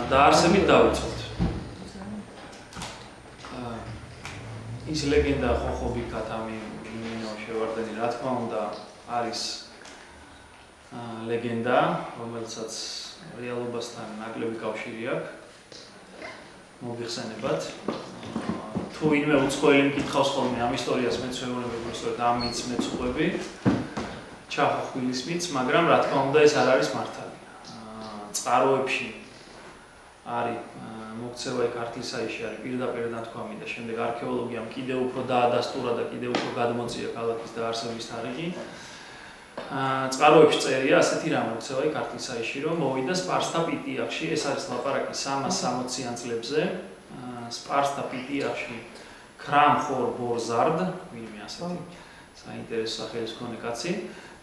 დაარსებით დავიწყოთ. ის ლეგენდა ხოხობიკათ ამინო შევარდენი რა თქმა უნდა არის ლეგენდა, რომელსაც რეალობასთან ნაკლები კავშირი აქვს. მოგიხსენებათ. თუ ვინმე უცხოელი მკითხავს ხოლმე ამ ისტორიას მეცვეულებები, სწორედ ამ მითს მეცუყვები, ჩახოხვილის მითს, მაგრამ რა თქმა უნდა ეს არ არის მართალი. წყაროებში არის მოქცევა ქართლისაიში არის პირდაპირ ნათქვამი და შემდეგ არქეოლოგიამ კიდევ უფრო დაადასტურა და კიდევ უფრო გადმოწია ქალაქის დაარსების თარიღი. წყაროებში წერია ასეთი რამ მოქცევა ქართლისაიში, რომ მოვიდა სპარსთა პიტიახში, ეს არის ლაპარაკი 360-იან წლებზე. სპარსთა პიტიახში ქრამხორ ბორზარდ, ვინმე ასეთი საინტერესო სახელის მქონე კაცი,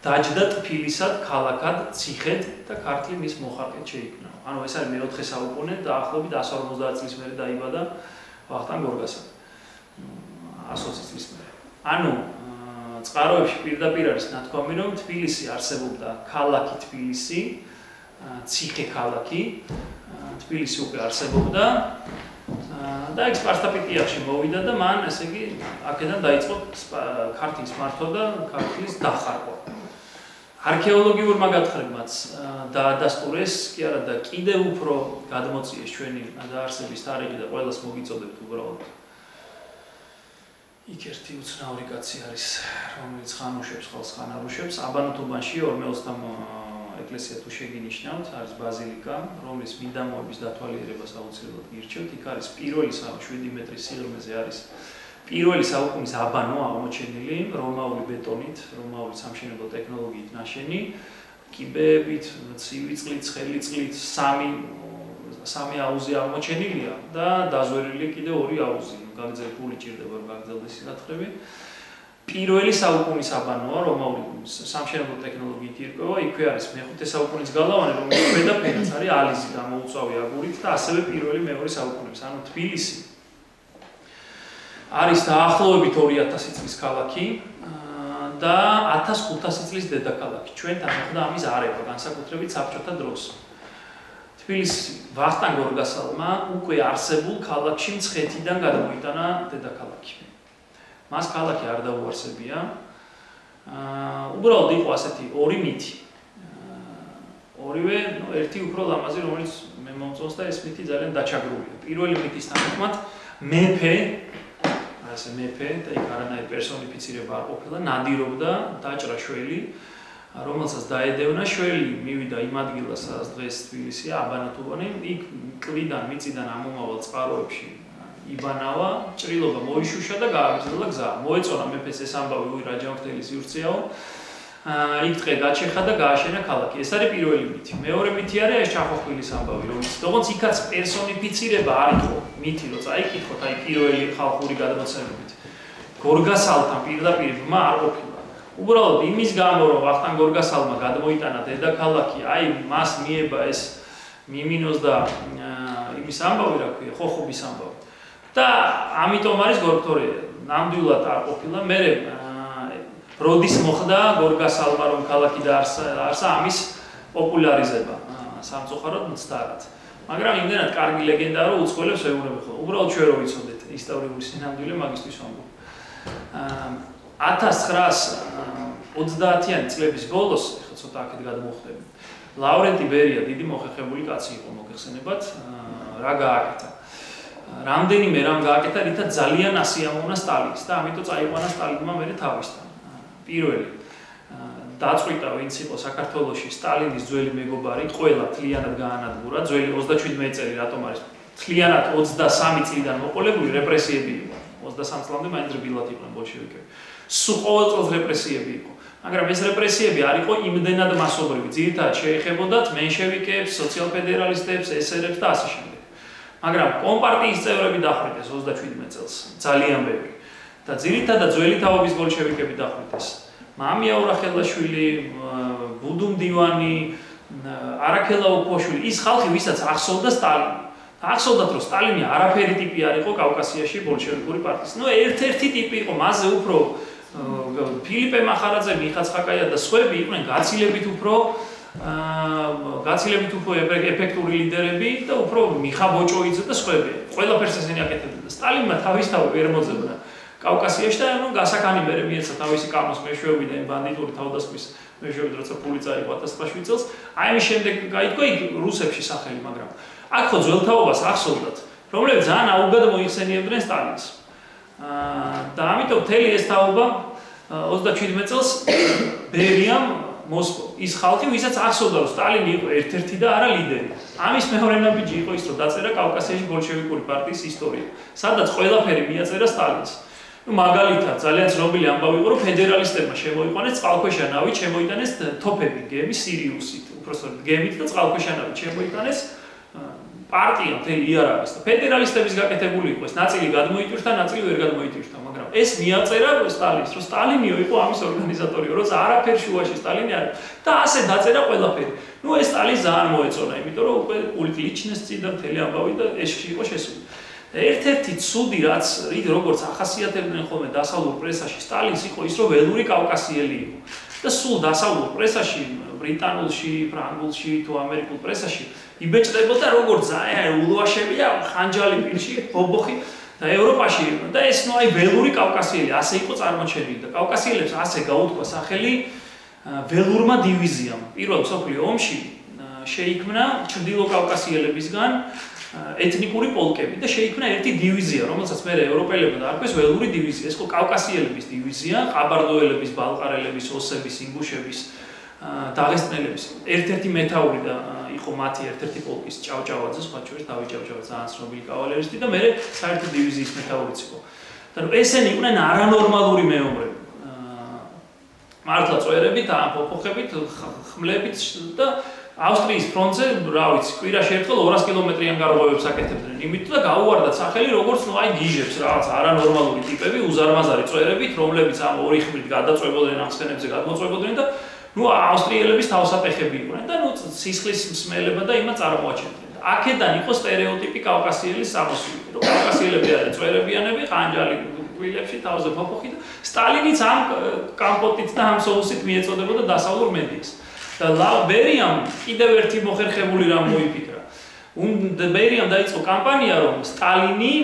დაჯდა ტფილისად, ქალაქად, ციხედ და ქართლი მის მოხარკედ შეიქმნა. ანუ ეს არის მე-4 საუკუნე, დაახლოებით 150 წლის მერე დაიბადა ვახტანგ გორგასალი. 120 წლის მერე. ანუ წყაროებში პირდაპირ არის ნათქვამი, რომ თბილისი არსებობდა ქალაქი თბილისი, ციხე ქალაქი, თბილისი უკვე არსებობდა და იქ სპარსთა პიტიახში მოვიდა და მან ესე იგი აქედან დაიწყო ქართლის მართვა და ქართლის დახარვა. არქეოლოგიურმა გათხრებმაც დაადასტურეს, კი არა და კიდევ უფრო გადმოწიეს ჩვენი დაარსების თარიღი და ყველას მოგიწოდებთ უბრალოდ. იქ ერთი უცნაური კაცი არის, რომელიც ხანუშებს, ხალხს ხანარუშებს. აბანოთუბანში 2-20 ეკლესია თუ შეგინიშნავთ, არის ბაზილიკა, რომლის მიდამოების დათვალიერებას აუცილებლად გირჩევთ. იქ არის პირველი 7 მეტრის სიღრმეზე არის პირველი საუკუნის აბანო აღმოჩენილი, რომაული ბეტონით, რომაული სამშენებლო ტექნოლოგიით ნაშენი, კიბეებით, ცივი წყლით, ცხელი წყლით, სამი აუზი აღმოჩენილია და დაზვერილი კიდევ 2 აუზი. გაგრძელებული ჭირდება რომ გაგრძელდეს სინათხრები. პირველი საუკუნის აბანოა, რომაული სამშენებლო ტექნოლოგიით ირკვევა, იქვე არის მე-5 საუკუნის გალავანი, რომელიც ქვედაფენაც არის ალიზი გამოუწვავი აგურით და ასევე პირველი მე-2 საუკუნის. ანუ თბილისი არის დაახლოებით 2000 წლის ქალაქი და 1500 წლის დედაქალაქი. ჩვენთან მოხდა ამის არევა, განსაკუთრებით საბჭოთა დროს. თბილისი ვახტანგ გორგასალმა უკვე არსებულ ქალაქში მცხეთიდან გადმოიტანა დედაქალაქი. მას ქალაქი არ დაუარსებია. უბრალოდ იყო ასეთი 2 მითი. ორივე, ერთი უფრო ლამაზი, რომელიც მე მომწონს და ეს მითი ძალიან დაჩაგრულია. პირველი მითის თანახმად მეფე და იქ არანაირი პერსონიფიცირება არ ყოფილა, ნადირობდა დაჭრა შველი, რომელსაც დაედევნა შველი, მივიდა იმ ადგილას, სადაც დღეს თბილისია, აბანოთუბანი, იქ მკლიდან, მიწიდან ამომავალ წყაროებში იბანავა, ჭრილობა მოიშუშა და გააგრძელა გზა. მოეწონა მეფეს ეს ამბავი, უი რაჯამხტელის იურცეაო. იქ ტყე გაჩეხა და გააშენა ქალაქი. ეს არის პირველი მითი. მეორე მითი არის ეს ჩახოხვილის ამბავი, რომელიც იქაც პერსონიფიცირება არ იყო მითი, რომ წაიკითხოთ, აი პირველი ხალხური გადმოცემებით. გორგასალთან პირდაპირ ბმა არ ყოფილა. უბრალოდ იმის გამო, რომ ვახტანგ გორგასალმა გადმოიტანა დედაქალაქი, აი მას მიება ეს მიმინოს და იმის ამბავი, რა ქვია, ხოხობის ამბავი. და ამიტომ არის გორქტორე, ნამდვილად არ ყოფილა. მე როდის მოხდა გორგასალმა რომ ქალაქი დაარსა ამის პოპულარიზება სამწუხაროდ მცდარად. მაგრამ იმდენად კარგი ლეგენდაა რომ უცხოელებს ვეუბნები ხოლმე. უბრალოდ ჩვენ რო ვიცოდეთ ისტორიული სინამდვილე მაგისტრის ამბავი. 1930-იანი წლების ბოლოს, ეხლა ცოტა აქეთ გადმოვხდები. ლავრენტი ბერია დიდი მოხერხებული კაცი იყო, მოგეხსენებათ, რა გააკეთა. რამდენიმე რამ გააკეთა, რითაც ძალიან ასიამოვნა სტალინის და ამიტომ წაიყვანა სტალინმა მერე თავისთან. პირველი დაწყვიტა ვინც იყო საქართველოში სტალინის ძველი მეგობარი, ყველა თლიანად გაანადგურა, ძველი 37 წელი რატომ არის თლიანად 23 წლიდან მოყოლებული რეპრესიები იყო. 23 წლამდე მაინც რბილად იყვნენ ბოლშევიკები. სულ ყოველ წელს რეპრესიები იყო. მაგრამ ეს რეპრესიები არ იყო იმდენად მასობრივი, ძირითადად შეეხებოდათ მენშევიკებს, სოციალ-ფედერალისტებს, ესერებს და ასე შემდეგ. მაგრამ კომპარტიის წევრები დახვრიტეს 37 წელს, ძალიან ბევრი. და ძირითადად ძველი თაობის ბოლშევიკები დახვრიტეს. მამია ორახელაშვილი, ბუდუ მდივანი, არაქელა უფოშვილი, ის ხალხი, ვისაც ახსოვდა სტალინი. ახსოვდათ, რომ სტალინი არაფერი ტიპი არ იყო კავკასიაში ბოლშევიკური პარტიის. ერთ-ერთი ტიპი იყო, მასზე უფრო ფილიპე მახარაძე, მიხა ცხაკაია და სხვები იყვნენ გაცილებით უფრო გაცილებით უფრო ეფექტური ლიდერები და უფრო მიხაბოჭოიძე და სხვები. ყველაფერს ესენი აკეთებდნენ. სტალინმა თავისთავად ვერ მოძებნა კავკასიაში და ანუ გასაკანი მერე მიეცა თავისი კამოს მეშვეობიდან ბანდიტური თავდასხმის მეშვეობით, როცა ფული წაიღო 1907 წელს. აი ამის შემდეგ გაიგო იქ რუსებში სახელი, მაგრამ აქ ხო ძველთაობას ახსოვდათ, რომლებიც ძალიან აუგად მოიხსენიებდნენ სტალინს. და ამიტომ მთელი ეს თაობა 37 წელს ბერიამ მოსპო ის ხალხი, ვისაც ახსოვდა, რომ სტალინი იყო ერთ-ერთი და არა ლიდერი. ამის მეორე ნაბიჯი იყო ის, რომ დაწერა კავკასიაში ბოლშევიკური პარტიის ისტორია, სადაც ყველაფერი მიაწერა სტალინს. მაგალითად, ძალიან ცნობილი ამბავი იყო, რომ ფედერალისტებმა შემოიყვანეს წყალქვეშა ნავით, შემოიტანეს თოფები, გემი სირიუსით, უпростоრად გემით და წყალქვეშა ნავით შემოიტანეს პარტია მთელი იარაღის და ფედერალისტების გაკეთებული იყო ეს ნაწილი გადმოიტვირთა, ნაწილი ვერ გადმოიტვირთა, მაგრამ ეს მიაწერა სტალინს, რომ სტალინიო იყო ამის ორგანიზატორი, როცა არაფერ შუაში სტალინი არის და ასე დაწერა ყველაფერი. ნუ ეს სტალინს ძალიან მოეწონა, იმიტომ რომ უკვე პულიტლიჩნეს წინ და მთელი ამბავი და ეს იყო შესული. ერთ-ერთი ცუდი, რაც როგორც ახასიათებდნენ ხოლმე დასავლურ პრესაში სტალინს იყო ის, რომ ველური კავკასიელი იყო. და სულ დასავლურ პრესაში, ბრიტანულში, ფრანგულში თუ ამერიკულ პრესაში იბეჭდებოდა როგორც ძალიან ულვაშებია, ხანჯალი პირში, ბობოხი და ევროპაში და ეს ნუ აი ველური კავკასიელი ასე იყო წარმოჩენილი და კავკასიელებს ასე გაუთქვა სახელი ველურმა დივიზიამ. პირველ მსოფლიო ომში შეიქმნა ჩრდილო კავკასიელებისგან ეთნიკური პოლკები და შეიქმნა ერთი დივიზია, რომელსაც მე ევროპელებმა დაარქვეს ველური დივიზია. ეს იყო კავკასიელების დივიზია, ყაბარდოელების, ბალყარელების, ოსების, ინგუშების, დაღესტნელების ერთ-ერთი მეთაური და იყო მათი ერთ-ერთი პოლკის ჭავჭავაძე, სხვა შორის დავით ჭავჭავაძე, ძალიან ცნობილი კავალერისტი და მე საერთო დივიზიის მეთაურიც იყო. და ესენი იყვნენ არანორმალური მეომრები. მართლა წვერებით, ამპოპოხებით, ხმლებით და ავსტრიის ფრონტზე, რა ვიცი, კვირაში ერთხელ 200 კილომეტრიან გარღვევებს აკეთებდნენ. იმიტომ და გაუვარდათ სახელი როგორც ნუ აი გიჟებს, რაღაც არანორმალური ტიპები, უზარმაზარი წვერებით, რომლებიც ამ ორი ხმით გადაწვებოდნენ ამ ცხენებზე გადმოწვებოდნენ და ნუ ავსტრიელების თავსატეხები იყვნენ და ნუ სისხლის მსმელება და იმას წარმოაჩენდნენ. აქედან იყო სტერეოტიპი კავკასიელის სამოსული, რომ კავკასიელები არიან წვერებიანები, ხანჯალი გვილებში, თავზე ფოფოხი და სტალინიც ამ კამპოტით და ამ სოუსით მიეწოდებოდა დასავლურ მედიას. და ბერიამ კიდევ ერთი მოხერხებული რამ მოიფიქრა. ბერიამ დაიწყო კამპანია, რომ სტალინი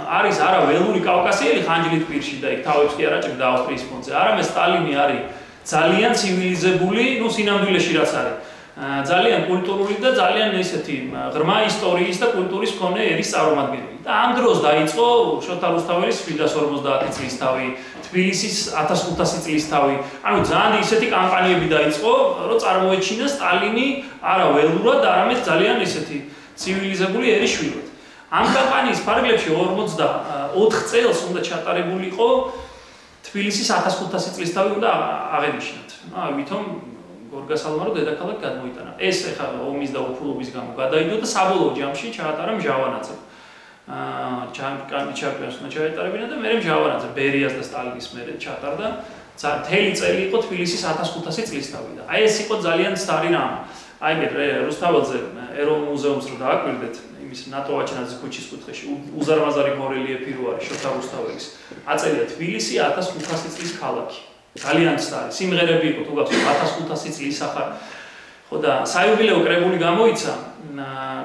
არის არა ველური კავკასიელი ხანჯლით პირში და იქ თავებს კი არ აჭერდა ავსტრიის ფრონტზე, არამედ სტალინი არის ძალიან ცივილიზებული, ნუ სინამდვილეში რაც არის. ძალიან კულტურული და ძალიან ესეთი ღრმა ისტორიის და კულტურის მქონე ერის წარმომადგენელი. და ამ დროს დაიწყო შოთა რუსთაველის 750 წლისთავი, თბილისის 1500 წლისთავი. ანუ ძალიან ისეთი კამპანიები დაიწყო, რომ წარმოეჩინა სტალინი არა ველურად, არამედ ძალიან ესეთი ცივილიზებული ერის შვილად. ამ კამპანიის ფარგლებში 44 წელს უნდა ჩატარებულიყო თბილისის 1500 წლისთავი უნდა აღენიშნათ. ვითომ გორგასალმა დედაქალაქ გადმოიტანა. ეს ეხლა ომის და უფლობის გამო გადაიდო და საბოლოო ჯამში ჩაატარა მჟავანაძე. ჩამპიონსმა ჩაეტარებინა და მე მჟავანაძე ბერიას და სტალინის მერე ჩატარდა. მთელი წელი იყო თბილისის 1500 წლისთავი და აი ეს იყო ძალიან სტარი რამ. აი რუსთაველზე ეროვნულ მუზეუმს რო დააკვირდეთ, იმის ნატოვაჩნაძის ქუჩის კუთხეში უზარმაზარი მორელიეფი რო არის შოთა რუსთაველის. აწერია თბილისი 1500 წლის ქალაქი. ძალიან სტარი. სიმღერები იყო თუ გახსოვთ 1500 წლის ახალ. ხო და საიუბილეო კრებული გამოიცა.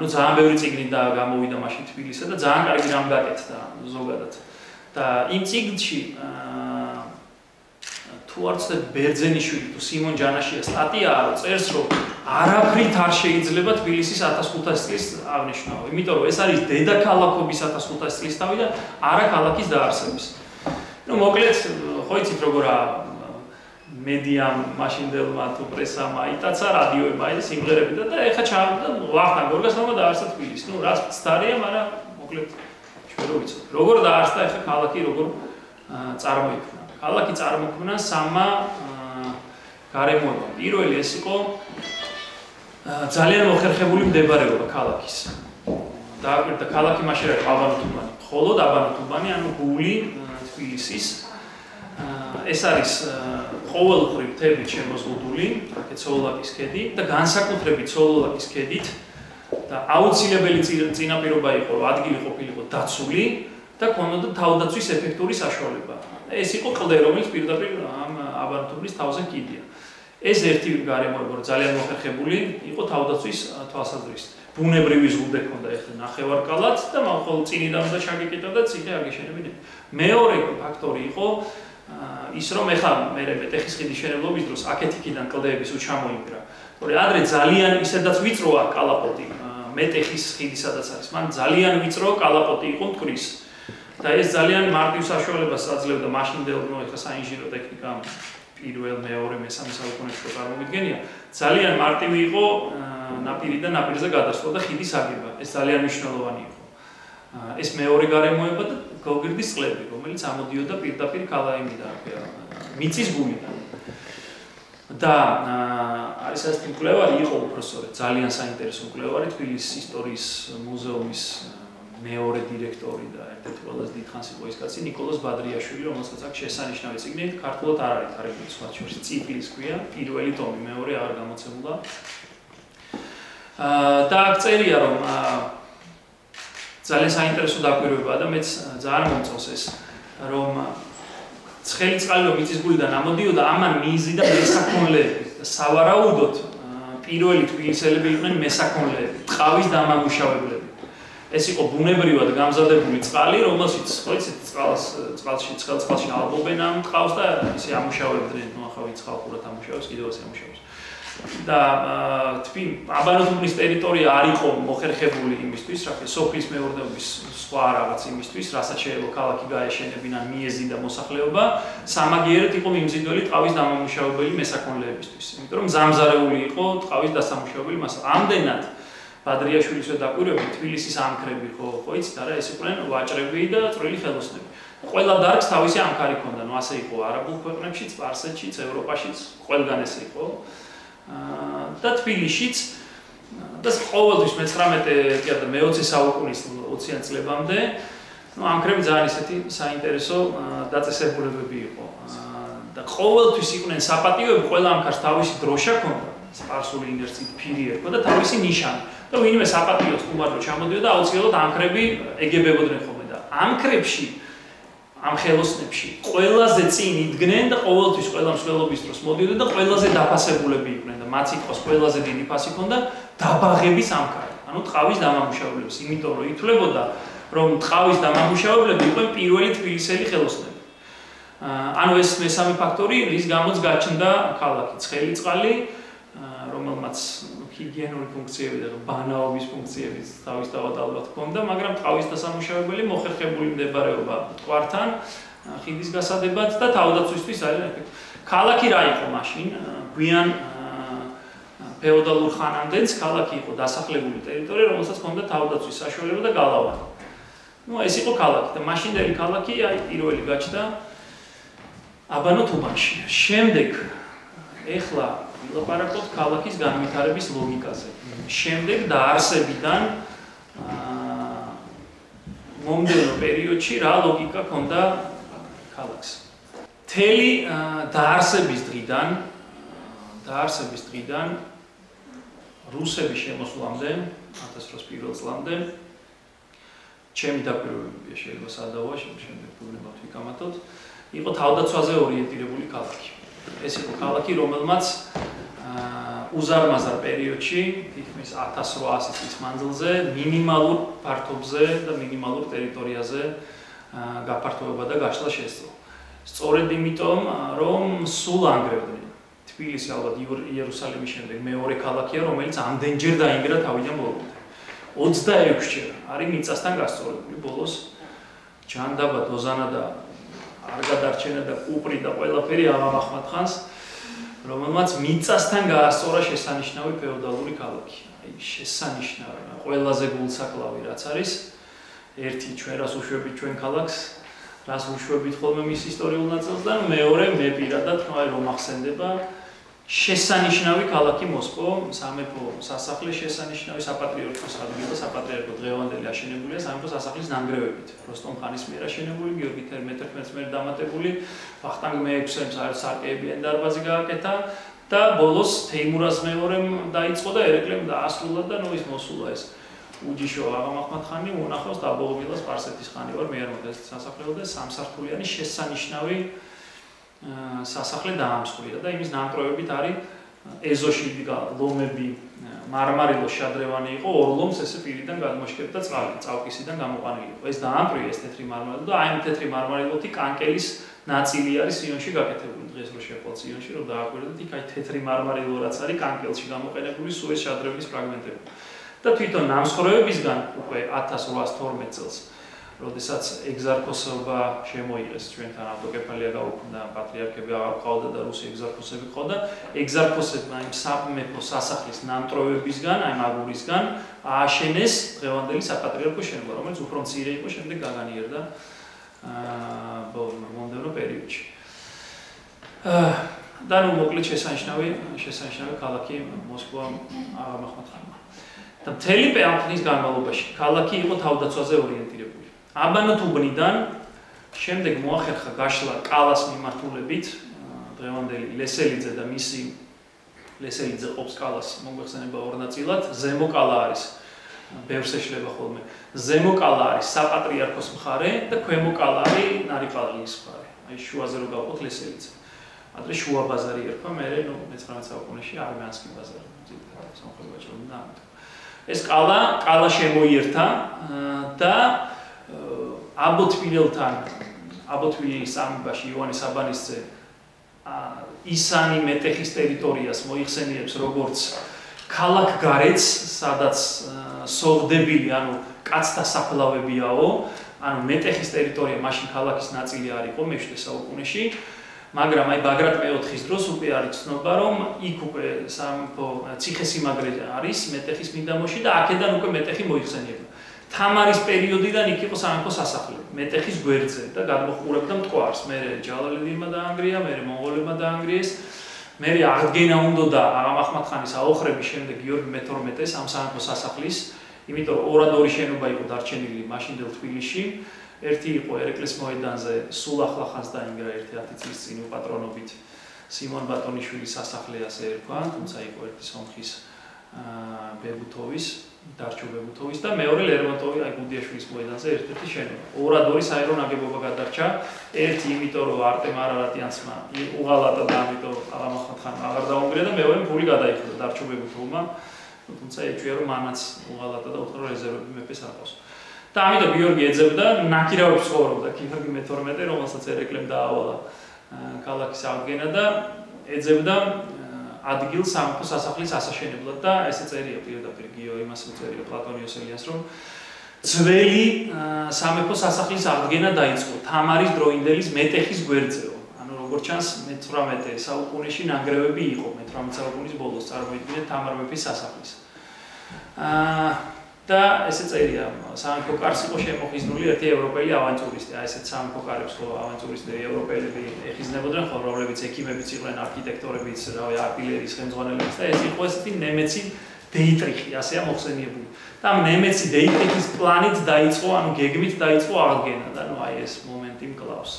ნუ ძალიან ბევრი წიგნი და გამოვიდა მაშინ თბილისსა და ძალიან კარგი რამ გაკეთდა ზოგადად. და იმ წიგნში თუ არ ვცდები ბერძენიშვილი თუ სიმონ ჯანაშია სტატიაა, რომ წერს რომ არაფრით არ შეიძლება თბილისის 1500 წლის აღნიშვნა. იმიტომ რომ ეს არის დედაქალაქობის 1500 წლისთავი და არა ქალაქის დაარსების. ნუ მოკლედ ხო იცით როგორა მედიამ მაშინდელმა თუ პრესამ აიტაცა, რადიოებმა აი სიმღერები და ეხა ჩავიდა ვახტანგ გორგასალმა დაარსა თბილისი. ნუ რაც სტარია, მაგრამ მოკლედ ჩვენ რო ვიცით. როგორ დაარსდა ეხა ქალაქი, როგორ წარმოიქმნა. ქალაქი წარმოქმნა სამმა გარემოებამ. პირველი ეს იყო ძალიან მოხერხებული მდებარეობა ქალაქის. დააკვირდა ქალაქი მაშინ არის აბანოთუბანი. მხოლოდ აბანოთუბანი, ანუ გული თბილისის. ეს არის ყოველდღიური მთებით შემოზღუდული, აქეთ ცოლოლაკის ქედი და განსაკუთრებით ცოლოლაკის ქედით და აუცილებელი წინაპირობა იყო, რომ ადგილი ყოფილიყო დაცული და ქონოდა თავდაცვის ეფექტური საშუალება. ეს იყო კლდე, რომელიც პირდაპირ ამ აბანოთუბნის თავზე კიდია. ეს ერთი გარემოება ძალიან მოხერხებული იყო თავდაცვის თვალსაზრისით. ბუნებრივი ზღუდე ქონდა ეხლა ნახევარკალაც და მხოლოდ წინიდან უნდა ჩაგეკიდო და ციხე აგეშენებინა. მეორე ფაქტორი იყო ის რომ ეხლა მე მეტეხის ხიდის შენებლობის დროს აქეთ-იქიდან კლდეების უჩამოინგრა. თორე ადრე ძალიან ისედაც ვიწროა კალაპოტი მეტეხის ხიდი სადაც არის. მან ძალიან ვიწრო კალაპოტი იყო მტკვრის. და ეს ძალიან მარტივ საშუალებას აძლევდა მაშინდელ ეხლა საინჟინრო ტექნიკა პირველ, მეორე, მესამე საუკუნეში წარმოვიდგენია. ძალიან მარტივი იყო ნაპირიდან ნაპირზე გადასვლა და ხიდის აგება. ეს ძალიან მნიშვნელოვანი იყო. ეს მეორე გარემოება და გოგირდის წყლები, რომელიც ამოდიოდა პირდაპირ ქალაიმიდან, მიწის გულიდან. და არის ეს მკვლევარი იყო უბრალოდ ძალიან საინტერესო მკვლევარი თბილისის ისტორიის მუზეუმის მეორე დირექტორი და ერთ-ერთი ყველაზე დიდხანს იყო ის კაცი ნიკოლოზ ბადრიაშვილი, რომელსაც აქვს შესანიშნავი წიგნი, ქართულად არ არის თარგმნილი სხვა შორის, წიფლის ქვია, პირველი ტომი, მეორე არ გამოცემულა. და აქ წერია რომ ძალიან საინტერესო დაკვირვებაა და მეც ძალიან მომწონს ეს, რომ ცხელი წყალი რომ მიწის გულიდან ამოდიოდა, ამან მიიზიდა მესაქონლეები და სავარაუდოდ პირველი თბილისელები იყვნენ მესაქონლეები, ტყავის დამამუშავებლები. ეს იყო ბუნებრივად გამზადებული წყალი, რომელშიც ხო იცით წყალში ალბობენ ამ ტყავს და ისე ამუშავებდნენ, ნუ ახლა ვინც ხალხურად ამუშავებს, კიდევ ასე ამუშავებს. და თვი აბანოთუბნის ტერიტორია არ იყო მოხერხებული იმისთვის, რა ქვია, სოფლის მეურნეობის სხვა რაღაც იმისთვის, რასაც შეიძლება ქალაქი გაეშენებინა მიეზი და მოსახლეობა, სამაგიეროდ იყო მიმზიდველი ტყავის დამამუშავებელი მესაქონლეებისთვის. იმიტომ რომ ზამზარეული იყო ტყავის დასამუშავებელი მასალა. ამდენად ბადრიაშვილის დაკვირვებით თბილისის ამქრები ხო იცით არა, ეს იყვნენ ვაჭრები და წვრილი ხელოსნები. ყველა დარგს თავისი ამქარი ჰქონდა, ნუ ასე იყო არაბულ ქვეყნებშიც, სპარსეთშიც, ევროპაშიც, ყველგან ესე იყო. და თბილისშიც და ყოველთვის მე-19 საუკუნის 20-იან წლებამდე ნუ ამქრები ძალიან ისეთი საინტერესო დაწესებულებები იყო. და ყოველთვის იყვნენ საპატიოები, ყველა ამქარს თავისი დროშა ჰქონდა, სპარსული ინერცით ფირი ერქვა და თავისი ნიშანი. და ვინმე საპატიოს ხუმარო ჩამოდიოდა, აუცილებლად ამქრები ეგებებოდნენ ხოლმე და ამქრებში ამ ხელოსნებში ყველაზე წინ იდგნენ და ყოველთვის ყველა მსვლელობის დროს მოდიოდნენ და ყველაზე დაფასებულები იყვნენ და მათ სიტყვას ყველაზე დიდი ფასი ჰქონდა დაბაღების ამქარი. ანუ ტყავის დამამუშავებლებს, იმიტომ რომ ითვლებოდა რომ ტყავის დამამუშავებლები იყვნენ პირველი თბილისელი ხელოსნები. ანუ ეს მესამე ფაქტორი, რის გამოც გაჩნდა ქალაქი ცხელი წყალი, რომელმაც ჰიგიენური ფუნქციები და ბანაობის ფუნქციებიც თავისთავად ალბათ ჰქონდა, მაგრამ ტყავის დასამუშავებელი მოხერხებული მდებარეობა მტკვართან, ხიდის გასადებად და თავდაცვისთვის არის ეფექტი. ქალაქი რა იყო მაშინ? გვიან ფეოდალურ ხანამდეც ქალაქი იყო დასახლებული ტერიტორია, რომელსაც ჰქონდა თავდაცვის საშუალება და გალავანი. ნუ ეს იყო ქალაქი და მაშინდელი ქალაქი პირველი გაჩნდა აბანოთუბანში. შემდეგ ეხლა ვილაპარაკოთ ქალაქის განვითარების ლოგიკაზე. შემდეგ დაარსებიდან მომდევნო პერიოდში რა ლოგიკა ჰქონდა ქალაქს. მთელი დაარსების დღიდან რუსების შემოსვლამდე 1801 წლამდე ჩემი დაკვირვებებია შეიძლება სადავოა, შემდეგ ვუგნებავთ ვიკამათოთ, იყო თავდაცვაზე ორიენტირებული ქალაქი. ეს იყო ქალაქი, რომელმაც უზარმაზარ პერიოდში, თითქმის 1800 წლის მანძილზე, მინიმალურ ფართობზე და მინიმალურ ტერიტორიაზე გაფართოება და გაშლა შესძლო. სწორედ იმიტომ, რომ სულ ანგრევდნენ. თბილისი ალბათ იერუსალიმის შემდეგ მეორე ქალაქია, რომელიც ამდენჯერ დაინგრა თავიდან ბოლომდე. 26 ჯერ არის მიწასთან გასწორებული, ბოლოს ჯანდაბა, დოზანა და არ გადარჩენა და კუპრი და ყველაფერი აღამახმათხანს, რომელმაც მიწასთან გაასწორა შესანიშნავი ფეოდალური ქალაქი. აი შესანიშნავი, ყველაზე გულსაკლავი რაც არის, ერთი ჩვენ რას უშვებით ჩვენ ქალაქს, რას უშვებით ხოლმე მის ისტორიულ ნაწილს და მეორე მე პირადად აი რომ ახსენდება შესანიშნავი ქალაქი მოსკო, სამეფო სასახლე შესანიშნავი საპატრიარქოს ადგილი და საპატრიარქო დღევანდელი აშენებულია სამეფო სასახლის ნანგრევებით. როსტომ ხანის მიერ აშენებული, გიორგი მეთერქმელის მიერ დამატებული, ვახტანგ მე-6-ემ სარკეებიანი დარბაზი გააკეთა და ბოლოს თეიმურაზ მეორემ დაიწყო და ერეკლემ დაასრულა და ნუ ის მოსულა ეს უჯიშო აღამახმათხანი უნახავს დაბოღბილას სპარსეთის ხანი ვარ მე არ მოგეს სასახლეო და სამსართულიანი შესანიშნავი სასახლე დაამსხვრია და იმის ნამტვრევებით არის ეზოში ლომები, მარმარილოს შადრევანი იყო, ორლომს ესე პირიდან გადმოშკებდა წყალი, წავკისიდან გამოყვანილი იყო. ეს დაამტვრია ეს თეთრი მარმარილო და აი ამ თეთრი მარმარილოთი კანკელის ნაწილი არის სიონში გაკეთებული. დღეს რო შევყავთ სიონში, რომ დააკვირდეთ, იქ აი თეთრი მარმარილო რაც არის კანკელში გამოყენებული სულ ეს შადრევის ფრაგმენტები. და თვითონ ნამსხვრევებისგან უკვე 1812 წელს, როდესაც ეგზარქოსობა შემოიღეს ჩვენთან ავტოკეფალია გაუქმდა, პატრიარქები აღარ ყავდა და რუსი ეგზარქოსები ყავდა, ეგზარქოსებმა იმ სამეფო სასახლის ნამტვრევებისგან, აი მაგურისგან ააშენეს დღევანდელი საპატრიარქო შენობა, რომელიც უფრო მცირე იყო, შემდეგ გაგანიერდა მომდევნო პერიოდში. და ნუ მოკლედ შესანიშნავი ქალაქი მოსკვა აღმახმად ხანმა. და მთელი პერიოდის განმავლობაში ქალაქი იყო თავდაცვაზე ორიენტირებული. აბანოთუბნიდან შემდეგ მოახერხა გაშლა კალას მიმართულებით, დღევანდელი ლესელიძე და მისი ლესელიძე ყოფს კალას მოგვეხსენება ორ ნაწილად, ზემო კალა არის ბევრს ეშლება ხოლმე. ზემო კალა არის საპატრიარქოს მხარე და ქვემო კალა არის ნარიყალის მხარე. აი შუაზე რო გავყოთ ლესელიძე. ადრე შუა ბაზარი ერქვა, მერე ნუ 19 საუკუნეში არმიანსკი ბაზარი. სამხედრო ჭრომდა ამით. ეს კალა შემოიერთა და აბოთვილის სამებაში იოანე საბანისძე ისანი მეტეხის ტერიტორიას მოიხსენიებს როგორც ქალაქ გარეთს, სადაც სოვდებილი, ანუ კაცთა საფლავებიაო, ანუ მეტეხის ტერიტორია მაშინ ქალაქის ნაწილი არ იყო მე-7 საუკუნეში, მაგრამ აი ბაგრატ მეოთხის დროს უკვე არის ცნობა, რომ იქ უკვე სამეფო ციხესიმაგრე არის მეტეხის მიდამოში და აქედან უკვე მეტეხი მოიხსენიება. თამარის პერიოდიდან იქ იყო სამეფო სასახლე, მეტეხის გვერდზე და გადმოჰყურებდა მტკვარს. მერე ჯალალედინმა დაანგრია, მერე მონღოლებმა დაანგრიეს. მერე აღდგენა უნდოდა აღამახმად ხანის აოხრების შემდეგ გიორგი მე-12-ს ამ სამეფო სასახლის, იმიტომ რომ ორად-ორი შენობა იყო დარჩენილი მაშინდელ თბილისში. ერთი იყო ერეკლეს მოედანზე, სულ ახლა ხანს დაინგრა ერთი 10 წლის წინ უპატრონობით სიმონ ბატონიშვილის სასახლე ასე ერქვა, თუმცა იყო ერთი სომხის ბებუთოვის, დარჩო ბებუთოვის და მეორე ლერმონტოვი აი გუდიაშვილის მოედანზე ერთ-ერთი შენობა. ორად-ორი საერო ნაგებობა გადარჩა, ერთი იმიტომ რომ არტემ არარატიანცმა უღალატა და ამიტომ აღამახმად ხანმა აღარ დაუნგრია და მეორე ფული გადაიხადა დარჩო ბებუთოვმა, თუმცა ეჭვია რომ მანაც უღალატა და უთხრა რეზერვები მეფეს არ ყავს. და ამიტომ გიორგი ეძებდა ნაკირავებს ცხოვრობდა გიორგი მე-12, რომელსაც ერეკლემ დაავალა ქალაქის აღდგენა და ეძებდა ადგილ სამეფო სასახლის ასაშენებლად და ესე წერია პირდაპირ გიორგი იმას წერია პლატონ იოსელიას, რომ ძველი სამეფო სასახლის აღდგენა დაიწყო თამარის დროინდელის მეტეხის გვერდზეო. ანუ როგორც ჩანს მე-18 საუკუნეში ნანგრევები იყო, მე-18 საუკუნის ბოლოს წარმოიდგინეთ თამარ მეფის სასახლის. და ესე წერია, სამეფო კარს იყო შემოხიზნული ერთი ევროპელი ავანტურისტი, აი ესეთ სამეფო კარებს ხო ავანტურისტები ევროპელები ეხიზნებოდნენ, ხო რომლებიც ექიმებიც იყვნენ, არქიტექტორებიც, რავი, არტილერიის ხელმძღვანელებიც და ეს იყო ესეთი ნემეცი დეიტრიხი, ასეა მოხსენიებული. და ამ ნემეცი დეიტრიხის პლანით დაიწყო, ანუ გეგმით დაიწყო აღდგენა და ნუ აი ეს მომენტი მკლავს.